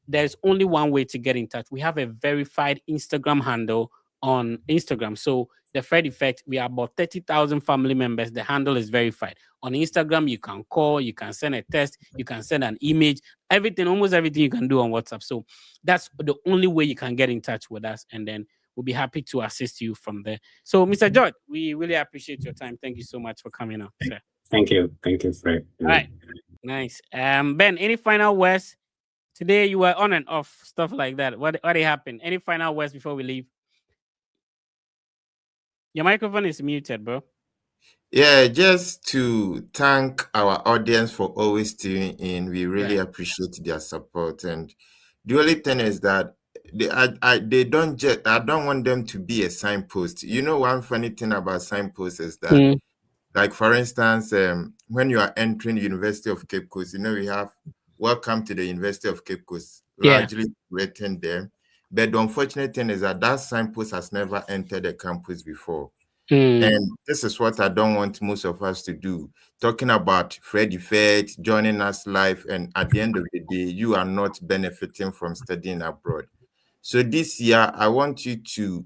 there's only one way to get in touch. We have a verified Instagram handle on Instagram. So the Fred Effect, we are about 30,000 family members. The handle is verified. On Instagram, you can call, you can send a text, you can send an image, almost everything you can do on WhatsApp. So that's the only way you can get in touch with us. And then we'll be happy to assist you from there. So Mr. George, we really appreciate your time. Thank you so much for coming on, sir. Thank you, Fred. All right. Nice. Ben, any final words? Today you were on and off, stuff like that. What happened? Any final words before we leave? Your microphone is muted, bro. Yeah, just to thank our audience for always tuning in. We really appreciate their support. And the only thing is that I don't want them to be a signpost. One funny thing about signposts is that, like for instance, when you are entering the University of Cape Coast, we have "Welcome to the University of Cape Coast" largely written there. But the unfortunate thing is that signpost has never entered the campus before. Mm. And this is what I don't want most of us to do. Talking about Fred Effect, joining us live, and at the end of the day, you are not benefiting from studying abroad. So this year, I want you to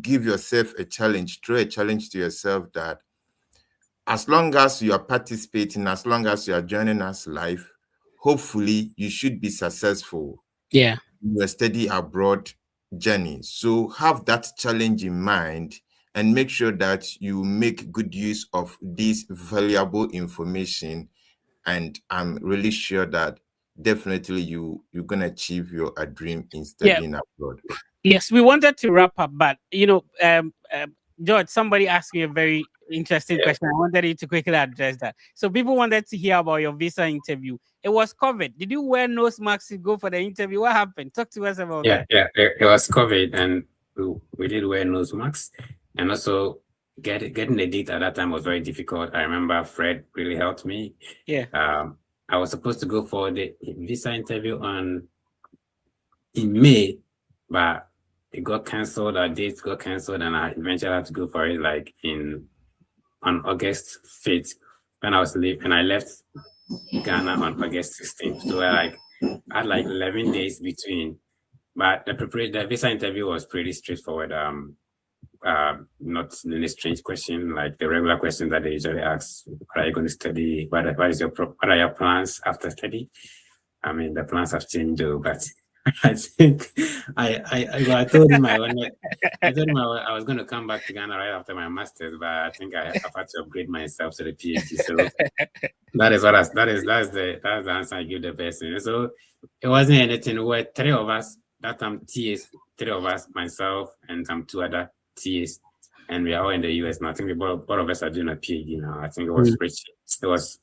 give yourself a challenge, throw a challenge to yourself that as long as you are participating, as long as you are joining us live, hopefully you should be successful Yeah. in your study abroad journey. So have that challenge in mind and make sure that you make good use of this valuable information. And I'm really sure that definitely you're gonna achieve your dream in studying abroad. Yes, we wanted to wrap up, but George, somebody asked me a very interesting Yeah. question. I wanted you to quickly address that. So people wanted to hear about your visa interview. It was COVID. Did you wear nose masks to go for the interview? What happened? Talk to us about that. Yeah. It was COVID, and we did wear nose masks, and also getting the date at that time was very difficult. I remember Fred really helped me. Yeah. I was supposed to go for the visa interview in May, but it got cancelled. Our dates got cancelled, and I eventually had to go for it like on August 5th when I was leaving, and I left Ghana on August 16th. So I had like 11 days between. But the visa interview was pretty straightforward. Not any strange question, like the regular questions that they usually ask. What are you going to study? What are your plans after study? I mean, the plans have changed though, but I think I told him I was going to come back to Ghana right after my master's, but I think I've had to upgrade myself to the PhD. So that's the answer I give the person. So it wasn't anything. We were three of us that time. TAs, three of us, myself and some two other TAs, and we are all in the US now. I think both of us are doing a PhD now. I think it was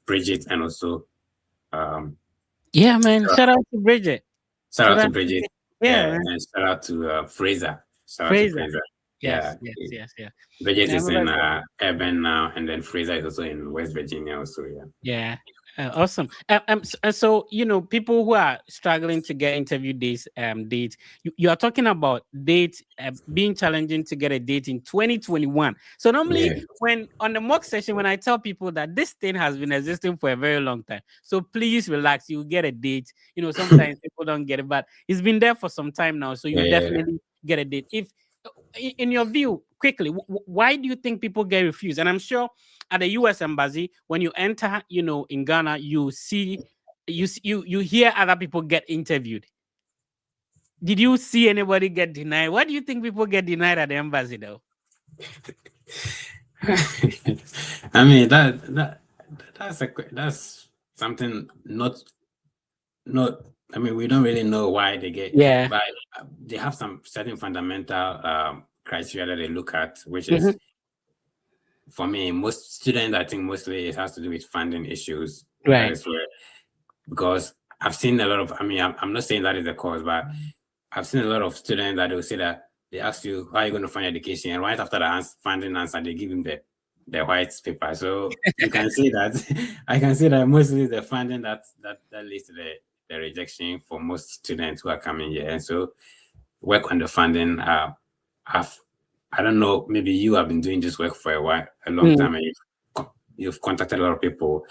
Bridget, and also Yeah, man. Shout out to Bridget. Shout out to Bridget. Yeah, and shout out to Fraser. Fraser. Yeah. Yes. Bridget is in Urban now, and then Fraser is also in West Virginia also, yeah. Yeah. Awesome. So people who are struggling to get interview dates, you are talking about dates being challenging to get a date in 2021. So normally, when on the mock session, when I tell people that this thing has been existing for a very long time, so please relax, you get a date. Sometimes people don't get it, but it's been there for some time now, so you definitely get a date. If in your view, quickly, why do you think people get refused? And I'm sure at the U.S. embassy, when you enter, in Ghana, you hear other people get interviewed. Did you see anybody get denied? Why do you think people get denied at the embassy, though? I mean that's something not. I mean, we don't really know why they get. Yeah. But they have some certain fundamental criteria that they look at, which is, for me, most students, I think mostly it has to do with funding issues. Right. That is where, because I've seen a lot of, I mean, I'm not saying that is the cause, but I've seen a lot of students that will say that they ask you, how are you going to fund education? And right after the funding answer, they give them the white paper. So you can see that, I can see that mostly the funding that leads to the rejection for most students who are coming here. And so work on the funding. I don't know, maybe you have been doing this work for a long time, and you've contacted a lot of people.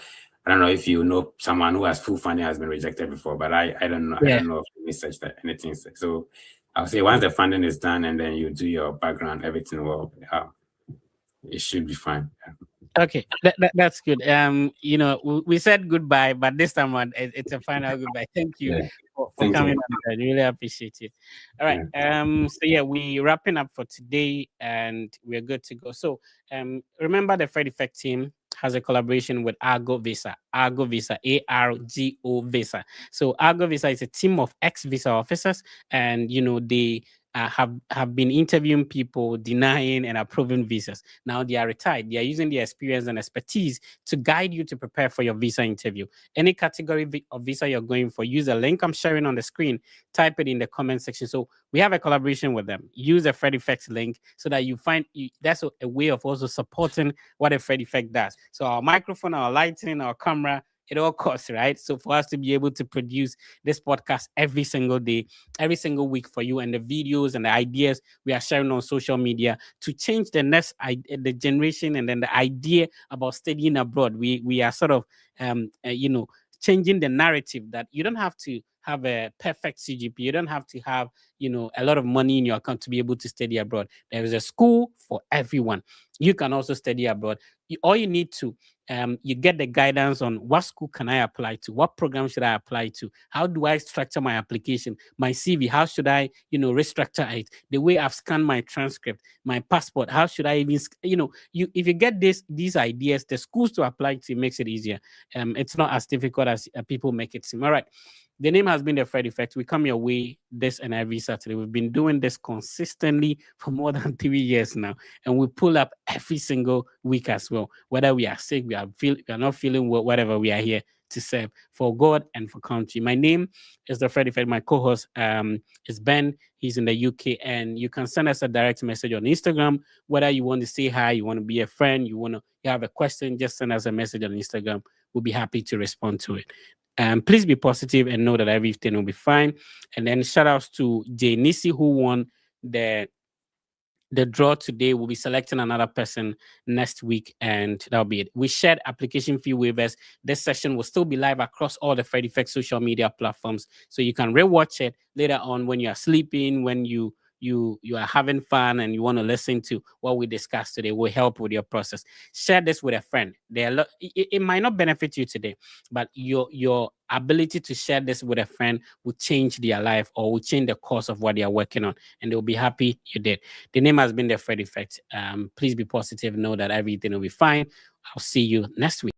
I don't know if you know someone who has full funding has been rejected before, but I don't know. I don't know if research that anything. So I'll say once the funding is done and then you do your background, everything will, it should be fine. Okay, that's good. We said goodbye, but this time on it's a final goodbye. Thank you for coming on. I really appreciate it. All right. So we're wrapping up for today, and we're good to go. So remember, the Fred Effect team has a collaboration with Argo Visa, Argo Visa, ARGO Visa. So Argo Visa is a team of ex-visa officers, and they have been interviewing people, denying and approving visas. Now they are retired. They are using their experience and expertise to guide you to prepare for your visa interview. Any category of visa you're going for, use the link I'm sharing on the screen. Type it in the comment section. So we have a collaboration with them. Use the Fred Effect link so that you find that's a way of also supporting what a Fred Effect does. So our microphone, our lighting, our camera, it all costs, right? So for us to be able to produce this podcast every single day, every single week for you, and the videos and the ideas we are sharing on social media to change the the generation, and then the idea about studying abroad, we are sort of changing the narrative that you don't have to have a perfect CGP. You don't have to have, a lot of money in your account to be able to study abroad. There is a school for everyone. You can also study abroad. All you need to, you get the guidance on what school can I apply to, what program should I apply to, how do I structure my application, my CV, how should I, restructure it, the way I've scanned my transcript, my passport, how should I even, if you get these ideas, the schools to apply to makes it easier. It's not as difficult as people make it seem. All right. The name has been The Fred Effect. We come your way this and every Saturday. We've been doing this consistently for more than 3 years now, and we pull up every single week as well. Whether we are sick, we are not feeling well, whatever, we are here to serve for God and for country. My name is The Fred Effect. My co-host is Ben. He's in the UK, and you can send us a direct message on Instagram. Whether you want to say hi, you want to be a friend, you have a question, just send us a message on Instagram. We'll be happy to respond to it. Please be positive and know that everything will be fine. And then shout outs to Jay Nisi, who won the draw today. We'll be selecting another person next week, and that'll be it. We shared application fee waivers. This session will still be live across all the Fred Effect social media platforms, so you can rewatch it later on when you are sleeping, when you are having fun and you want to listen to what we discussed today. Will help with your process. Share this with a friend. It might not benefit you today, but your ability to share this with a friend will change their life, or will change the course of what they are working on, and they'll be happy you did. The name has been The Fred Effect. Please be positive. Know that everything will be fine. I'll see you next week.